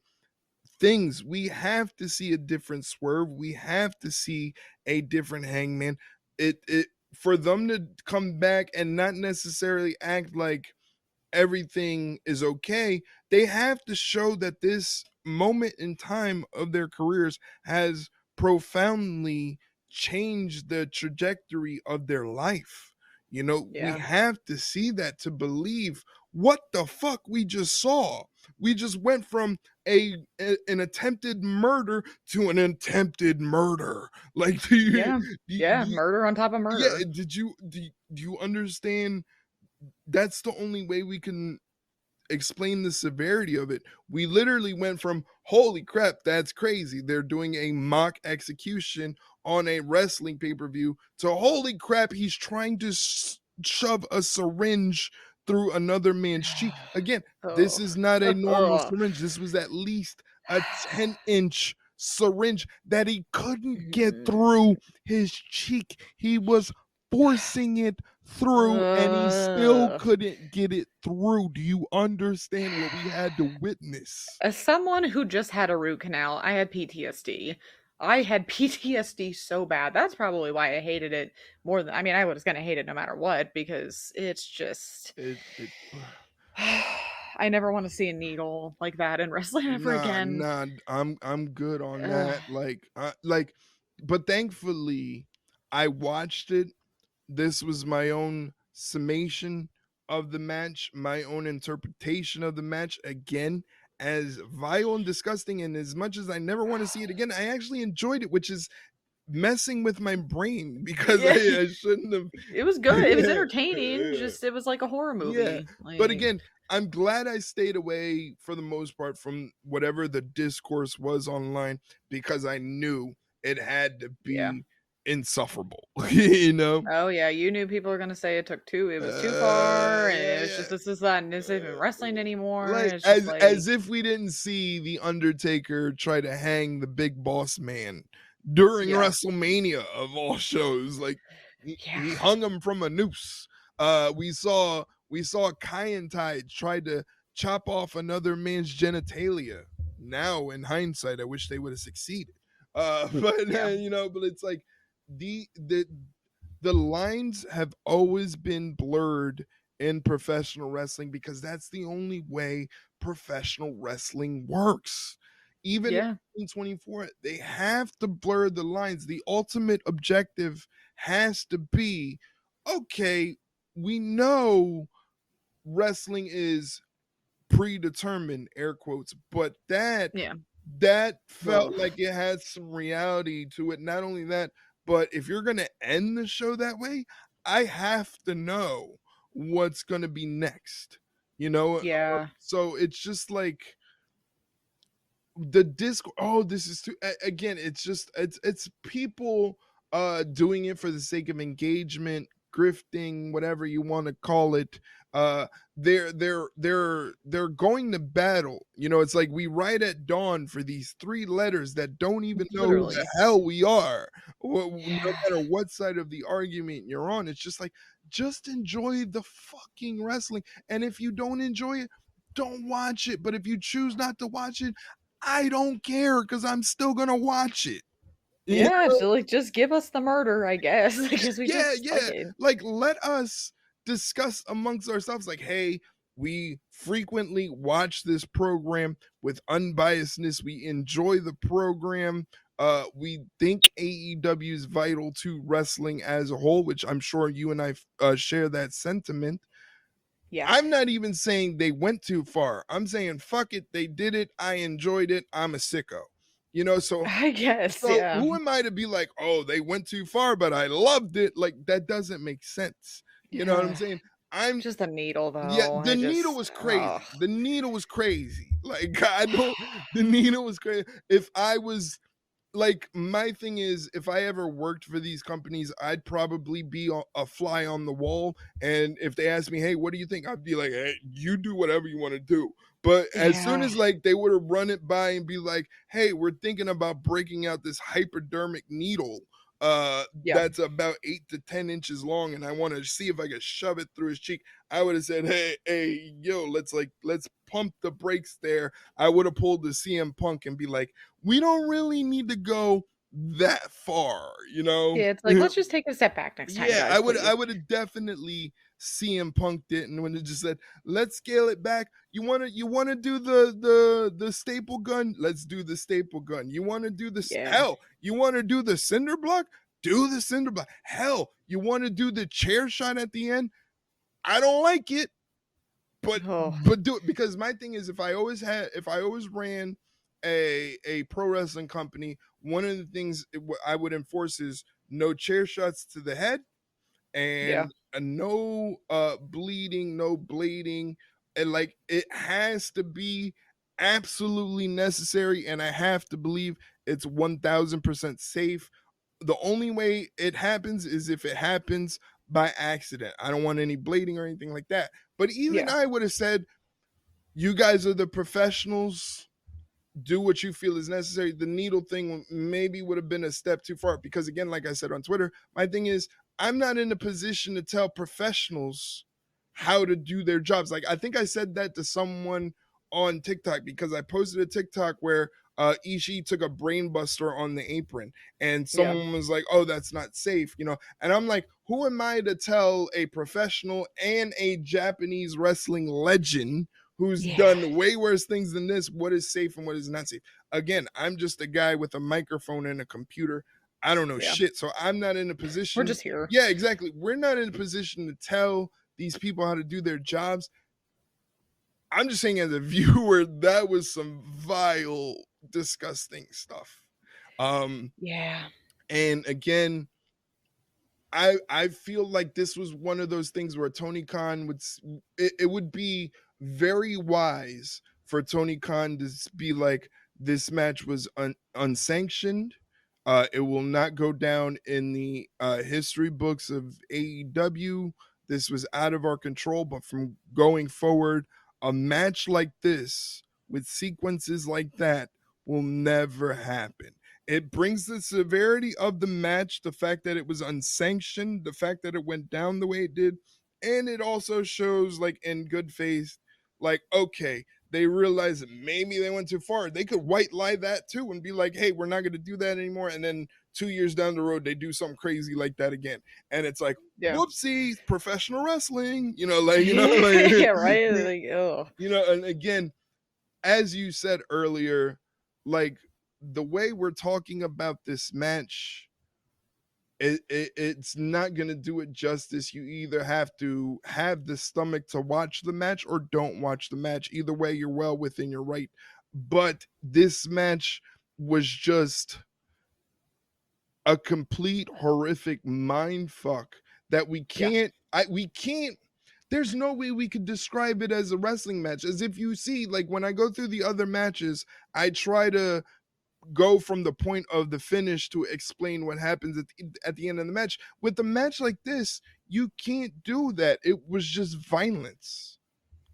A: things. We have to see a different Swerve. We have to see a different Hangman. It for them to come back and not necessarily act like everything is okay, they have to show that this moment in time of their careers has profoundly changed the trajectory of their life. You know, we
B: Yeah,
A: have to see that to believe what the fuck we just saw. We just went from an attempted murder to an attempted murder. Like,
B: yeah, yeah.
A: do you
B: Murder on top of
A: yeah,
B: murder.
A: do you understand? That's the only way we can explain the severity of it. We literally went from holy crap, that's crazy, they're doing a mock execution on a wrestling pay-per-view, to holy crap, he's trying to shove a syringe through another man's cheek. Again, this
B: Oh,
A: is not a normal
B: oh.
A: syringe. This was at least a 10-inch syringe that he couldn't get through his cheek. He was forcing it through and he still
B: Ugh.
A: couldn't get it through. Do you understand what we had to witness?
B: As someone who just had a root canal, I had PTSD. I had PTSD so bad. That's probably why I hated it more than I mean, I was gonna hate it no matter what because it's just
A: It
B: I never want to see a needle like that in wrestling ever
A: nah,
B: again.
A: nah, I'm good on
B: Ugh.
A: that. Like, but thankfully I watched it. This was my own summation of the match, my own interpretation of the match. Again, as vile and disgusting, and as much as I never want to see it again, I actually enjoyed it, which is messing with my brain because
B: Yeah,
A: I shouldn't have.
B: it was good. It was entertaining. Just it was like a horror
A: Yeah.
B: movie.
A: But
B: Like,
A: again, I'm glad I stayed away for the most part from whatever the discourse was online because I knew it had to
B: yeah.
A: be insufferable. You know?
B: Oh yeah, you knew people were gonna say it was too far, and
A: Yeah,
B: it's
A: yeah.
B: just this is that, and this isn't even wrestling anymore. And
A: Like
B: it's just
A: as
B: like,
A: if we didn't see the Undertaker try to hang the Big Boss Man during
B: yeah,
A: WrestleMania of all shows. Like
B: yeah,
A: he hung him from a noose. We saw We saw Kyantai try to chop off another man's genitalia. Now, in hindsight, I wish they would have succeeded. But
B: Yeah.
A: but it's like the the the lines have always been blurred in professional wrestling because that's the only way professional wrestling works. Even
B: Yeah.
A: in 2024, they have to blur the lines. The ultimate objective has to be okay, we know wrestling is predetermined, air quotes, but
B: Yeah.
A: that felt
B: Ugh.
A: like it had some reality to it. Not only that, but if you're gonna end the show that way, I have to know what's gonna be next.
B: Yeah.
A: So it's just like the disc. Oh, this is too. Again, it's just it's people doing it for the sake of engagement, grifting, whatever you want to call it. uh they're going to battle. It's like we write at dawn for these three letters that don't even know who the
B: Literally.
A: hell we are. No
B: Yeah.
A: matter what side of the argument you're on, it's just like, just enjoy the fucking wrestling. And if you don't enjoy it, don't watch it. But if you choose not to watch it, I don't care because I'm still gonna watch it. Yeah,
B: Yeah, so, like, just give us the murder, I guess. I guess we
A: yeah,
B: just
A: yeah.
B: fucking
A: Like, let us discuss amongst ourselves, like, hey, we frequently watch this program with unbiasedness. We enjoy the program. We think AEW is vital to wrestling as a whole, which I'm sure you and I share that sentiment.
B: yeah.
A: I'm not even saying they went too far. I'm saying fuck it, they did it. I enjoyed it. I'm a sicko. So
B: I guess,
A: so
B: yeah.
A: who am I to be like, oh, they went too far, but I loved it? Like, that doesn't make sense. You know what I'm
B: Yeah.
A: saying? I'm
B: Just the needle,
A: Yeah,
B: though,
A: the
B: I
A: needle
B: just
A: was
B: ugh.
A: crazy. The needle was crazy. Like, I don't the needle was crazy. If I was like, my thing is, if I ever worked for these companies, I'd probably be a fly on the wall. And if they asked me, hey, what do you think? I'd be like, hey, you do whatever you want to do. But as soon
B: Yeah.
A: as like they would have run it by and be like, hey, we're thinking about breaking out this hypodermic needle
B: Yeah.
A: that's about 8 to 10 inches long, and I want to see if I can shove it through his cheek, I would have said, hey, yo, let's pump the brakes there. I would have pulled the CM Punk and be like, we don't really need to go that far, you know?
B: Yeah, it's like, "Let's just take a step back next time,
A: Yeah,
B: guys,
A: I
B: please."
A: would have definitely CM Punked it, and when it just said, "Let's scale it back." You wanna do the staple gun? Let's do the staple gun. You wanna do this?
B: Yeah.
A: Hell, you wanna do the cinder block? Do the cinder block. Hell, you wanna do the chair shot at the end? I don't like it, but
B: Oh,
A: do it, because my thing is, if I always ran a pro wrestling company, one of the things I would enforce is no chair shots to the head,
B: yeah.
A: and no bleeding, no blading, and like, it has to be absolutely necessary, and I have to believe it's 1000% safe. The only way it happens is if it happens by accident. I don't want any blading or anything like that. But even
B: Yeah.
A: I would have said, you guys are the professionals, do what you feel is necessary. The needle thing maybe would have been a step too far, because again, like I said on Twitter, my thing is, I'm not in a position to tell professionals how to do their jobs. Like, I think I said that to someone on TikTok, because I posted a TikTok where Ishii took a brain buster on the apron, and
B: Yeah.
A: someone was like, oh, that's not safe, and I'm like, who am I to tell a professional and a Japanese wrestling legend who's
B: Yeah.
A: done way worse things than this, what is safe and what is not safe? Again, I'm just a guy with a microphone and a computer. I don't know
B: Yeah.
A: shit. So I'm not in a
B: We're
A: position.
B: just here.
A: Yeah, exactly. We're not in a position to tell these people how to do their jobs. I'm just saying, as a viewer, that was some vile, disgusting stuff. Um,
B: Yeah.
A: and again, I feel like this was one of those things where Tony Khan it would be very wise for Tony Khan to be like, this match was unsanctioned. It will not go down in the history books of AEW. This was out of our control, but from going forward, a match like this with sequences like that will never happen. It brings the severity of the match, the fact that it was unsanctioned, the fact that it went down the way it did, and it also shows like in good faith, like, okay, they realize that maybe they went too far. They could white lie that too and be like, hey, we're not going to do that anymore. And then 2 years down the road, they do something crazy like that again. And it's like,
B: Yeah.
A: whoopsie, professional wrestling, like,
B: Yeah, right? Like, ugh.
A: and again, as you said earlier, like the way we're talking about this match, it's not going to do it justice. You either have to have the stomach to watch the match or don't watch the match. Either way, you're well within your right. But this match was just a complete horrific mind fuck that we
B: Yeah.
A: can't there's no way we could describe it as a wrestling match. As if you see, like when I go through the other matches, I try to go from the point of the finish to explain what happens at the end of the match. With a match like this, you can't do that. It was just violence.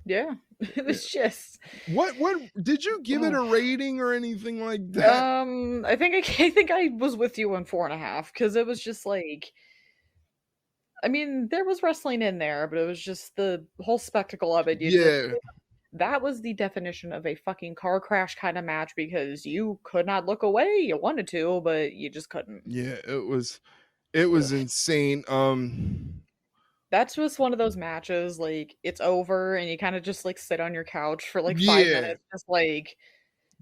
B: Yeah. It
A: Yeah.
B: was just
A: What did you give it
B: ugh.
A: a rating or anything like that?
B: I think I was with you on 4.5 because it was just like I mean, there was wrestling in there, but it was just the whole spectacle of it. You just
A: Yeah.
B: that was the definition of a fucking car crash kind of match because you could not look away. You wanted to, but you just couldn't.
A: Yeah, it was
B: Ugh.
A: insane.
B: That's just one of those matches, like, it's over and you kinda just, like, sit on your couch for, like, 5
A: Yeah.
B: minutes,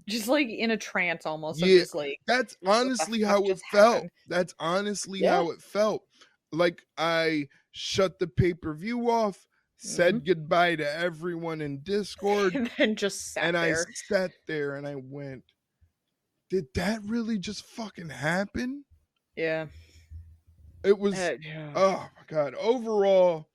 B: just, like, in a trance almost of
A: Yeah,
B: just, like,
A: that's
B: "What the
A: honestly
B: fuck
A: how it
B: just
A: felt.
B: happened?"
A: That's honestly
B: Yeah.
A: how it felt. Like, I shut the pay-per-view off, said
B: Mhm.
A: goodbye to everyone in Discord,
B: And then just sat
A: and I
B: there.
A: sat there and I went, "Did that really just fucking happen?"
B: Yeah.
A: It was
B: Yeah.
A: oh my god. Overall,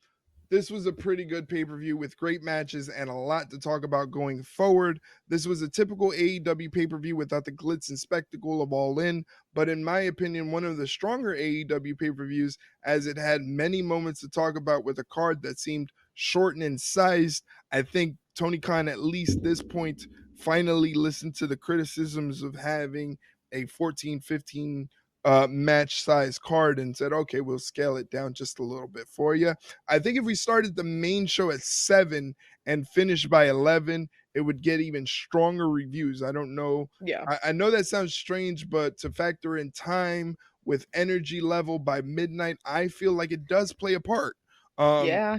A: this was a pretty good pay per view with great matches and a lot to talk about going forward. This was a typical AEW pay per view without the glitz and spectacle of All In, but in my opinion, one of the stronger AEW pay per views as it had many moments to talk about with a card that seemed short and incised. I think Tony Khan, at least this point, finally listened to the criticisms of having a 14-15 match size card and said, okay, we'll scale it down just a little bit for you. I think if we started the main show at 7 and finished by 11, it would get even stronger reviews. I don't know.
B: Yeah.
A: I know that sounds strange, but to factor in time with energy level by midnight, I feel like it does play a part. Um,
B: Yeah.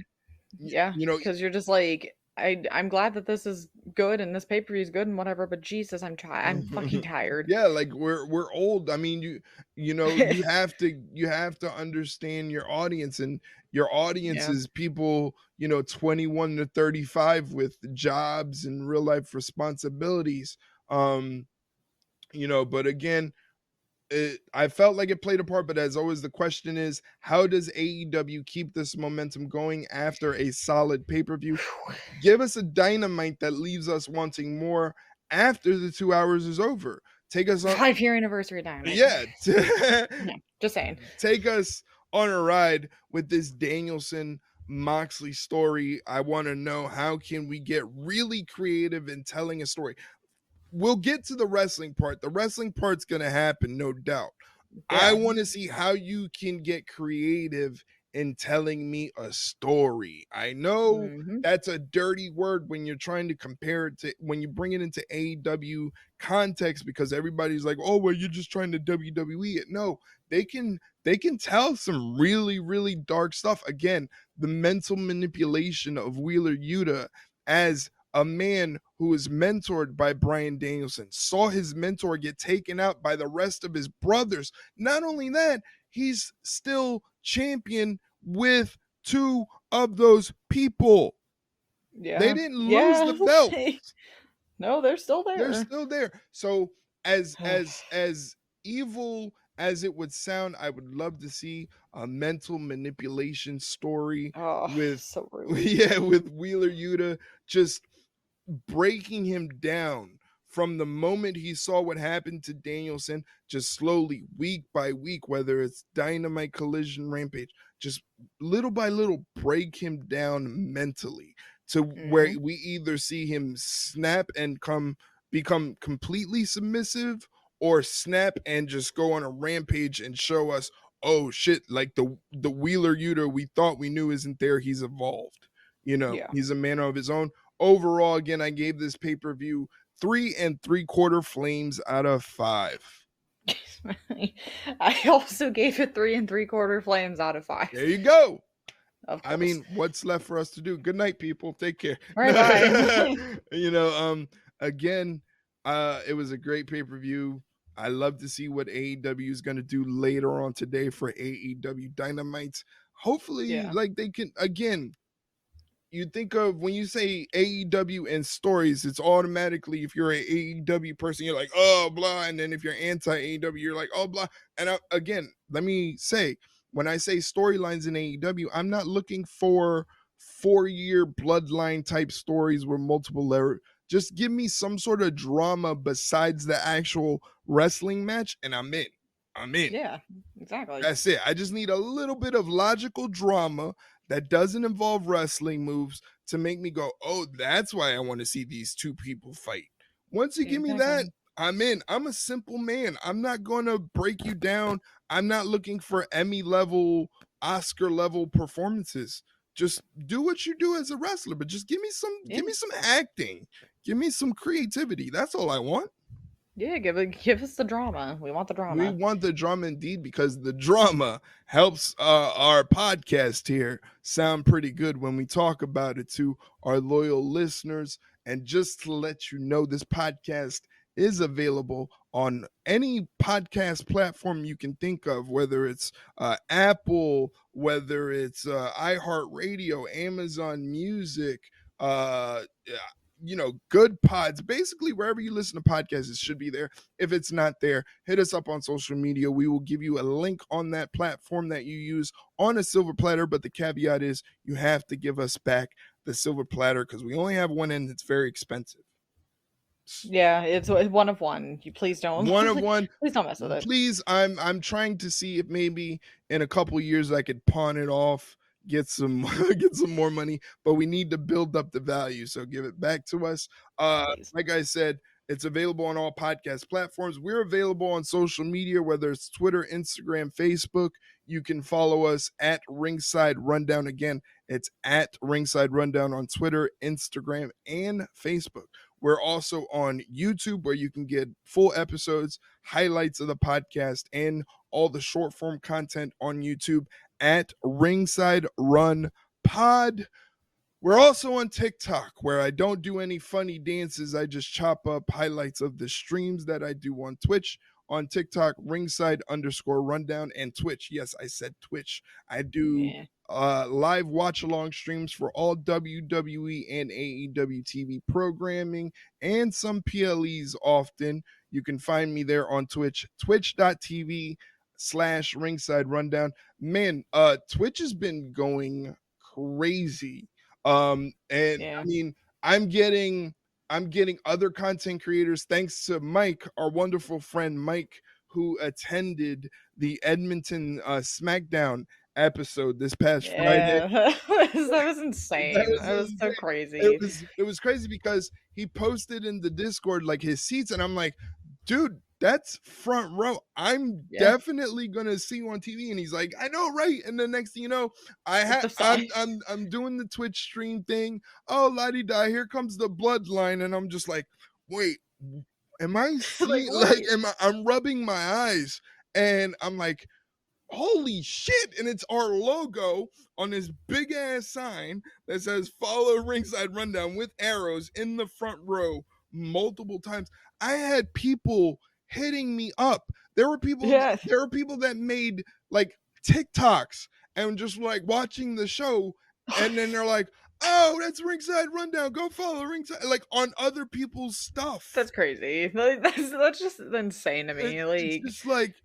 B: Yeah.
A: you know,
B: Because 'cause you're just like, I'm glad that this is good and this pay-per-view is good and whatever, but Jesus, I'm fucking tired.
A: yeah, like we're old. I mean, you have to understand your audience, and your audience
B: Yeah.
A: is people, 21 to 35 with jobs and real life responsibilities. Um, but again, I felt like it played a part, but as always, the question is, how does AEW keep this momentum going after a solid pay per view? Give us a dynamite that leaves us wanting more after the 2 hours is over. Take us on,
B: 5-year anniversary Dynamite.
A: yeah,
B: Yeah, just saying.
A: take us on a ride with this Danielson Moxley story. I want to know, how can we get really creative in telling a story? We'll get to the wrestling part. The wrestling part's going to happen, no doubt. I
B: Yeah.
A: want to see how you can get creative in telling me a story. I know
B: Mhm.
A: that's a dirty word when you're trying to compare it to, when you bring it into AEW context, because everybody's like, "Oh, well, you're just trying to WWE it." No, they can tell some really really dark stuff. Again, the mental manipulation of Wheeler Yuta as a man who was mentored by Brian Danielson, saw his mentor get taken out by the rest of his brothers. Not only that, he's still champion with two of those people. They
B: Yeah.
A: didn't lose
B: Yeah.
A: the belt.
B: No, they're still
A: They're
B: there.
A: still there. So as evil as it would sound, I would love to see a mental manipulation story
B: Oh,
A: with
B: so rude.
A: yeah, with Wheeler Yuta just breaking him down from the moment he saw what happened to Danielson, just slowly, week by week, whether it's Dynamite, Collision, Rampage, just little by little break him down mentally to where
B: Mhm.
A: we either see him snap and become completely submissive, or snap and just go on a rampage and show us, oh shit, like the Wheeler Yuta we thought we knew isn't there. He's evolved.
B: Yeah.
A: He's a man of his own. Overall, again, I gave this pay-per-view 3 3/4 flames out of 5.
B: I also gave it 3 3/4 flames out of 5.
A: There you go.
B: Of
A: I
B: course.
A: mean, what's left for us to do? Good night, people. Take care.
B: All right, bye.
A: you know, um, again, it was a great pay-per-view. I love to see what AEW is going to do later on today for AEW Dynamite. Hopefully,
B: Yeah.
A: like they can again. You think of when you say AEW and stories, it's automatically if you're an AEW person, you're like, oh, blah. And then if you're anti AEW, you're like, oh, blah. And again, let me say, when I say storylines in AEW, I'm not looking for 4-year bloodline type stories where multiple layers. Just give me some sort of drama besides the actual wrestling match, and I'm in. I'm in.
B: Yeah, exactly.
A: That's it. I just need a little bit of logical drama that doesn't involve wrestling moves to make me go, oh, that's why I want to see these two people fight. Once you give me that,
B: Exactly.
A: I'm in. I'm a simple man. I'm not going to break you down. I'm not looking for Emmy level, Oscar level performances. Just do what you do as a wrestler, but just give me
B: Yeah.
A: some acting. Give me some creativity. That's all I want.
B: Yeah, give us the drama. We want the
A: We
B: drama.
A: want the drama indeed because the drama helps our podcast here sound pretty good when we talk about it to our loyal listeners. And just to let you know, this podcast is available on any podcast platform you can think of, whether it's Apple, whether it's iHeartRadio, Amazon Music, uh, good pods. Basically, wherever you listen to podcasts, it should be there. If it's not there, hit us up on social media. We will give you a link on that platform that you use on a silver platter. But the caveat is you have to give us back the silver platter because we only have one and it's very expensive.
B: Yeah, it's one of one. You please don't
A: One of one.
B: please don't mess with it.
A: Please, I'm trying to see if maybe in a couple years I could pawn it off, get some get some more money, but we need to build up the value. So give it back to us.
B: Please.
A: Like I said, it's available on all podcast platforms. We're available on social media, whether it's Twitter, Instagram, Facebook. You can follow us at Ringside Rundown. Again, it's at Ringside Rundown on Twitter, Instagram, and Facebook. We're also on YouTube where you can get full episodes, highlights of the podcast, and all the short form content on YouTube at Ringside Run Pod. We're also on TikTok where I don't do any funny dances. I just chop up highlights of the streams that I do on Twitch. On TikTok, ringside_rundown, and Twitch. Yes, I said Twitch. I do
B: Yeah.
A: live watch along streams for all WWE and AEW TV programming and some PLEs often. You can find me there on Twitch, twitch.tv/ringside rundown. Man, Twitch has been going crazy. And
B: Yeah.
A: I mean, I'm getting other content creators thanks to Mike, our wonderful friend Mike, who attended the Edmonton SmackDown episode this past Friday.
B: Yeah. That was
A: That
B: insane.
A: was
B: That was so
A: insane.
B: crazy.
A: It was crazy because he posted in the Discord like his seats, and I'm like, dude, that's front row. I'm
B: Yeah.
A: definitely gonna see you on TV. And he's like, I know, right? And the next thing you know,
B: It's the side.
A: I'm doing the Twitch stream thing. Oh, la di, here comes the bloodline, and I'm just like, wait, am I
B: Like,
A: seeing? Like,
B: wait.
A: I'm rubbing my eyes, and I'm like, holy shit. And it's our logo on this big ass sign that says follow Ringside Rundown with arrows in the front row multiple times. I had people hitting me up.
B: Yeah.
A: There were people that made like TikToks and just like watching the show, and then they're like, oh, that's Ringside Rundown, go follow Ringside, like on other people's stuff.
B: That's crazy. That's just insane to me.
A: It's
B: Like,
A: just like,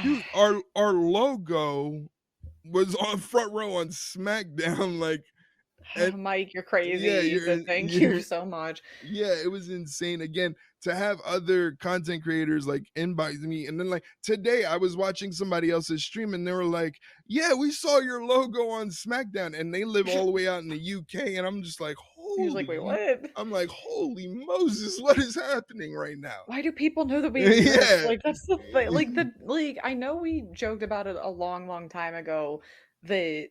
A: dude, our logo was on front row on SmackDown, like, and
B: Mike, you're
A: yeah,
B: crazy, but thank you so much.
A: yeah, it was insane. Again, to have other content creators like inbox me, and then like today, I was watching somebody else's stream, and they were like, "Yeah, we saw your logo on SmackDown," and they live all the way out in the UK, and I'm just like,
B: He was like, "Wait,
A: holy,
B: what?
A: I'm like, holy Moses, what is happening right now?
B: Why do people know that we exist?"
A: Yeah.
B: Like, that's the thing. Like, I know we joked about it a long, long time ago that,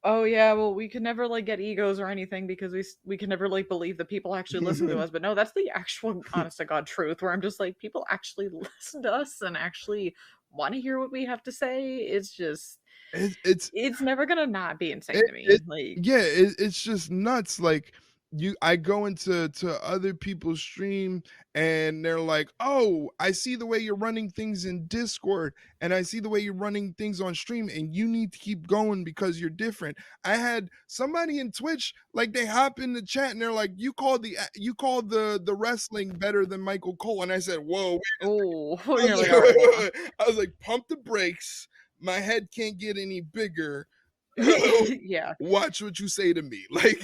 B: "Oh, yeah, well, we could never, like, get egos or anything because we can never, like, believe that people actually listen to us." But no, that's the actual honest to God truth where I'm just like, people actually listen to us and actually wanna hear what we have to say. It's just
A: It's
B: it's never gonna not be insane
A: It
B: to
A: it
B: me, like
A: yeah, it's just nuts, like, I go into other people's stream, and they're like, "Oh, I see the way you're running things in Discord, and I see the way you're running things on stream, and you need to keep going because you're different." I had somebody in Twitch, like, they hop in the chat, and they're like, you called the wrestling better than Michael Cole," and I said, "Whoa."
B: oh,
A: I
B: you're
A: was
B: like,
A: like,
B: "Alright, hold on."
A: I was like, "Pump the brakes. My head can't get any bigger.
B: Yeah,
A: Watch what you say to me." Like,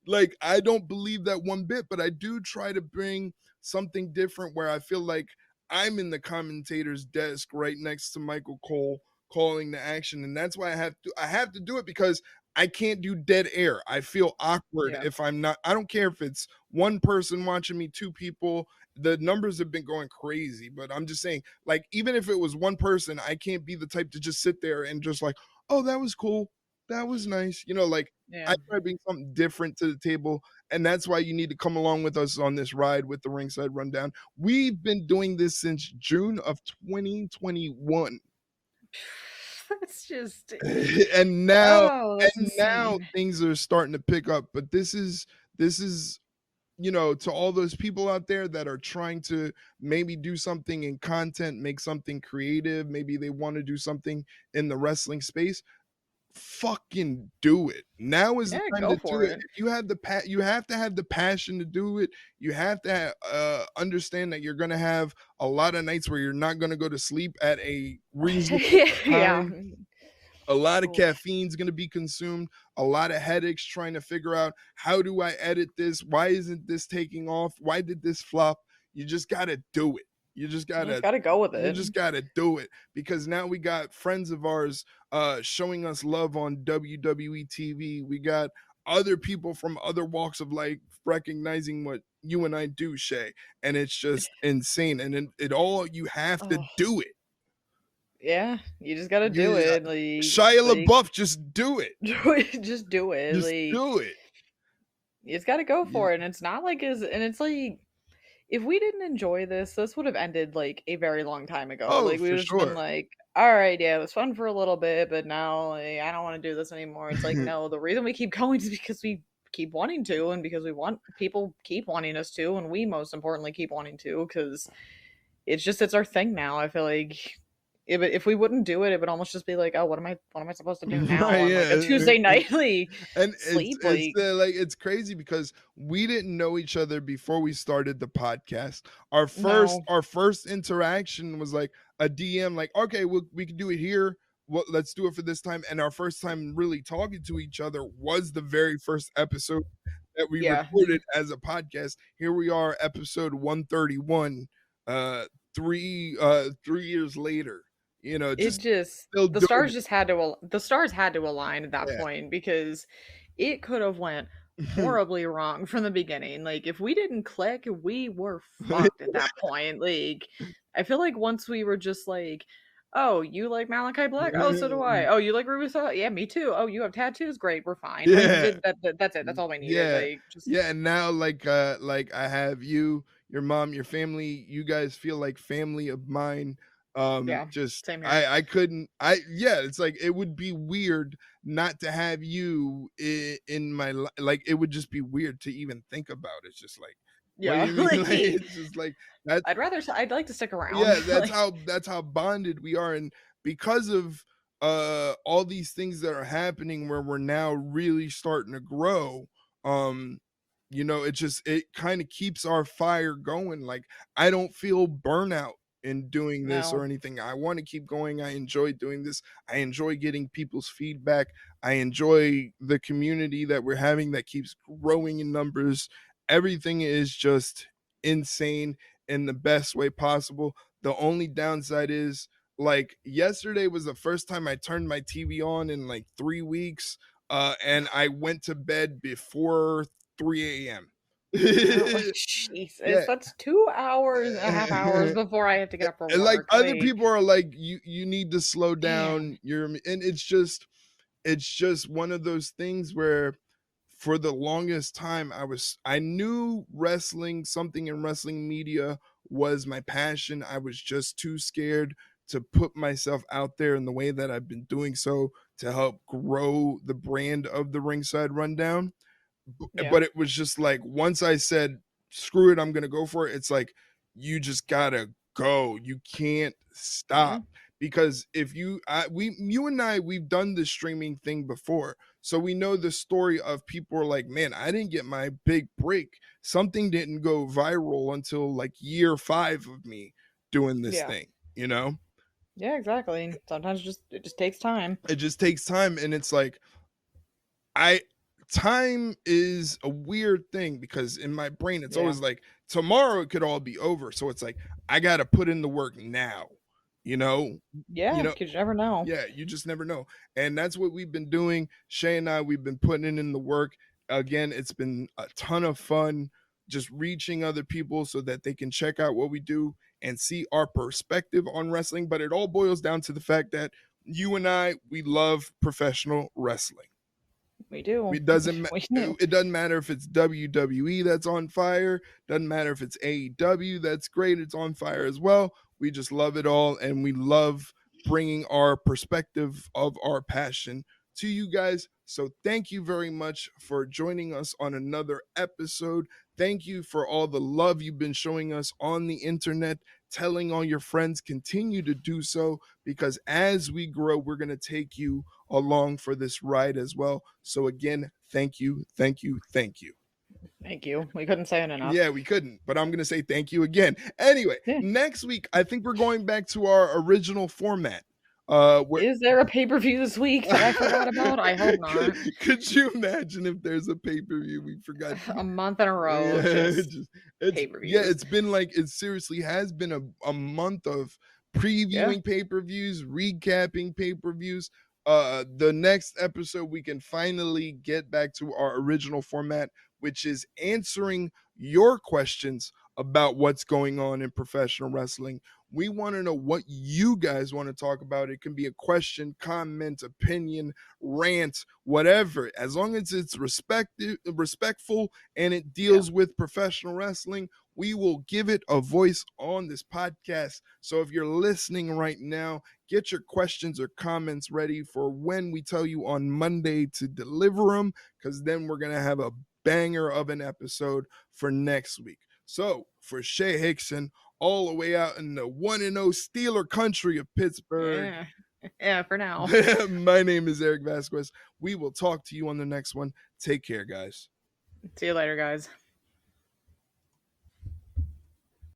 A: like I don't believe that one bit, but I do try to bring something different where I feel like I'm in the commentator's desk right next to Michael Cole calling the action. And that's why I have to do it because I can't do dead air. I feel awkward
B: yeah.
A: if I'm not. I don't care if it's one person watching me, two people. The numbers have been going crazy, but I'm just saying, like, even if it was one person, I can't be the type to just sit there and just like, "Oh, that was cool. That was nice." Like, I
B: Yeah.
A: try to bring something different to the table, and that's why you need to come along with us on this ride with the Ringside Rundown. We've been doing this since June of 2021.
B: That's just
A: And now
B: oh, that's
A: now
B: insane.
A: things are starting to pick up, but this is to all those people out there that are trying to maybe do something in content, make something creative, maybe they want to do something in the wrestling space, fucking do it. Now is the
B: Yeah,
A: time
B: go
A: to do
B: for
A: it.
B: it.
A: If you have you have to have the passion to do it. You have to understand that you're gonna have a lot of nights where you're not gonna go to sleep at a reasonable
B: Yeah.
A: time. A lot of
B: Oof.
A: caffeine's gonna be consumed, a lot of headaches trying to figure out, how do I edit this? Why isn't this taking off? Why did this flop? You just gotta do it. You just
B: You just
A: gotta
B: gotta go with
A: you
B: it.
A: just gotta do it because now we got friends of ours showing us love on WWE TV. We got other people from other walks of life recognizing what you and I do, Shay, and it's just insane. And it all you have to
B: Oh,
A: do it.
B: yeah, you just gotta do
A: You,
B: it,
A: Shia LaBeouf, just do it.
B: just do it,
A: Just do it.
B: you just gotta go
A: You
B: for it, and it's not like as and it's like, if we didn't enjoy this would have ended, like, a very long time ago,
A: Oh,
B: like, we
A: for
B: would've just been
A: sure.
B: like, "Alright, yeah, it was fun for a little bit, but now, like, I don't wanna do this anymore." It's like, no, the reason we keep going is because we keep wanting to, and because we want people keep wanting us to, and we most importantly keep wanting to, because it's our thing now. I feel like if we wouldn't do it, it would almost just be like, "Oh, what am I supposed to do now
A: Right,
B: on, like, a
A: yeah,
B: Tuesday night?" Like,
A: and
B: sleep, like
A: like, it's crazy because we didn't know each other before we started the podcast. Our first
B: no.
A: our first interaction was like a DM, like, "Okay, we can do it here. Well, let's do it for this time." And our first time really talking to each other was the very first episode that we
B: Yeah.
A: recorded as a podcast. Here we are, episode 131, uh, 3 years later,
B: It
A: just
B: just
A: still
B: the
A: doing
B: stars just had to the stars had to align at that
A: it.
B: point because it could have went
A: Yeah.
B: horribly wrong from the beginning. Like, if we didn't click, we were fucked at that point. Like, I feel like once we were just like, "Oh, you like Malachi Black? Oh, so do I. Oh, you like Ruby Soho? Yeah, me too. Oh, you have tattoos? Great, we're fine." Like,
A: Yeah.
B: that's it. That's all we needed.
A: Yeah.
B: Like, just
A: Yeah, and now, like, I have you, your mom, your family, you guys feel like family of mine.
B: yeah,
A: Just
B: same here.
A: I couldn't I yeah, it's like, it would be weird not to have you in my like, it would just be weird to even think about. It's just like, what do
B: Yeah,
A: you mean? Like,
B: like
A: it's just like, that's
B: I'd like to stick around.
A: yeah, that's
B: Like,
A: how bonded we are, and because of all these things that are happening where we're now really starting to grow, um it kind of keeps our fire going. Like, I don't feel burnout in doing this or
B: no.
A: anything. I want to keep going. I enjoy doing this. I enjoy getting people's feedback. I enjoy the community that we're having that keeps growing in numbers. Everything is just insane in the best way possible. The only downside is, like, yesterday was the first time I turned my TV on in like 3 weeks. And I went to bed before 3 a.m.
B: Oh, Jesus,
A: Yeah.
B: that's 2.5 hours before I have to get up for
A: And like
B: work.
A: other
B: Like,
A: people are like, you need to slow
B: man,
A: down. And it's just one of those things where for the longest time I knew wrestling, something in wrestling media was my passion. I was just too scared to put myself out there in the way that I've been doing so to help grow the brand of the Ringside Rundown.
B: yeah,
A: But it was just like once I said, "Screw it, I'm gonna go for it," it's like you just gotta go. You can't
B: yeah,
A: stop because if you and I, we've done this streaming thing before, so we know the story of people are like, "Man, I didn't get my big break. Something didn't go viral until like year 5 of me doing this
B: yeah,
A: thing." You know,
B: yeah, exactly. Sometimes it just takes time.
A: it just takes time, and it's like I time is a weird thing because in my brain it's
B: Yeah,
A: always like tomorrow it could all be over. So it's like I got to put in the work now. You know, you
B: yeah,
A: know,
B: because you never know.
A: yeah, you just never know. And that's what we've been doing. Shay and I, we've been putting in the work. Again, it's been a ton of fun just reaching other people so that they can check out what we do and see our perspective on wrestling. But it all boils down to the fact that you and I, we love professional wrestling.
B: We do.
A: It doesn't
B: We do.
A: it doesn't matter if it's WWE that's on fire, doesn't matter if it's AEW that's great, it's on fire as well. We just love it all and we love bringing our perspective of our passion to you guys. So thank you very much for joining us on another episode. Thank you for all the love you've been showing us on the internet, telling all your friends. Continue to do so because as we grow, we're going to take you along for this ride as well. So again, thank you, thank you, thank you.
B: Thank you. We couldn't say it
A: Yeah,
B: enough.
A: we couldn't, but I'm going to say thank you again. Anyway,
B: Yeah.
A: next week I think we're going back to our original format. Where
B: Is there a pay-per-view this week that I forgot about? I hope not.
A: could you imagine if there's a pay-per-view we forgot?
B: A month in a row
A: Yeah,
B: of just
A: it's
B: pay-per-views.
A: been like it seriously has been a month of
B: Yeah,
A: previewing pay-per-views, recapping pay-per-views. The next episode we can finally get back to our original format, which is answering your questions about what's going on in professional wrestling. We want to know what you guys want to talk about. It can be a question, comment, opinion, rant, whatever. As long as it's respectful and it
B: yeah,
A: deals with professional wrestling, we will give it a voice on this podcast. So if you're listening right now, get your questions or comments ready for when we tell you on Monday to deliver them, because then we're going to have a banger of an episode for next week. So for Shay Hickson, all the way out in the 1-0 Steeler country of Pittsburgh,
B: yeah, yeah. For now.
A: my name is Erik Vasquez. We will talk to you on the next one. Take care, guys.
B: See you later, guys.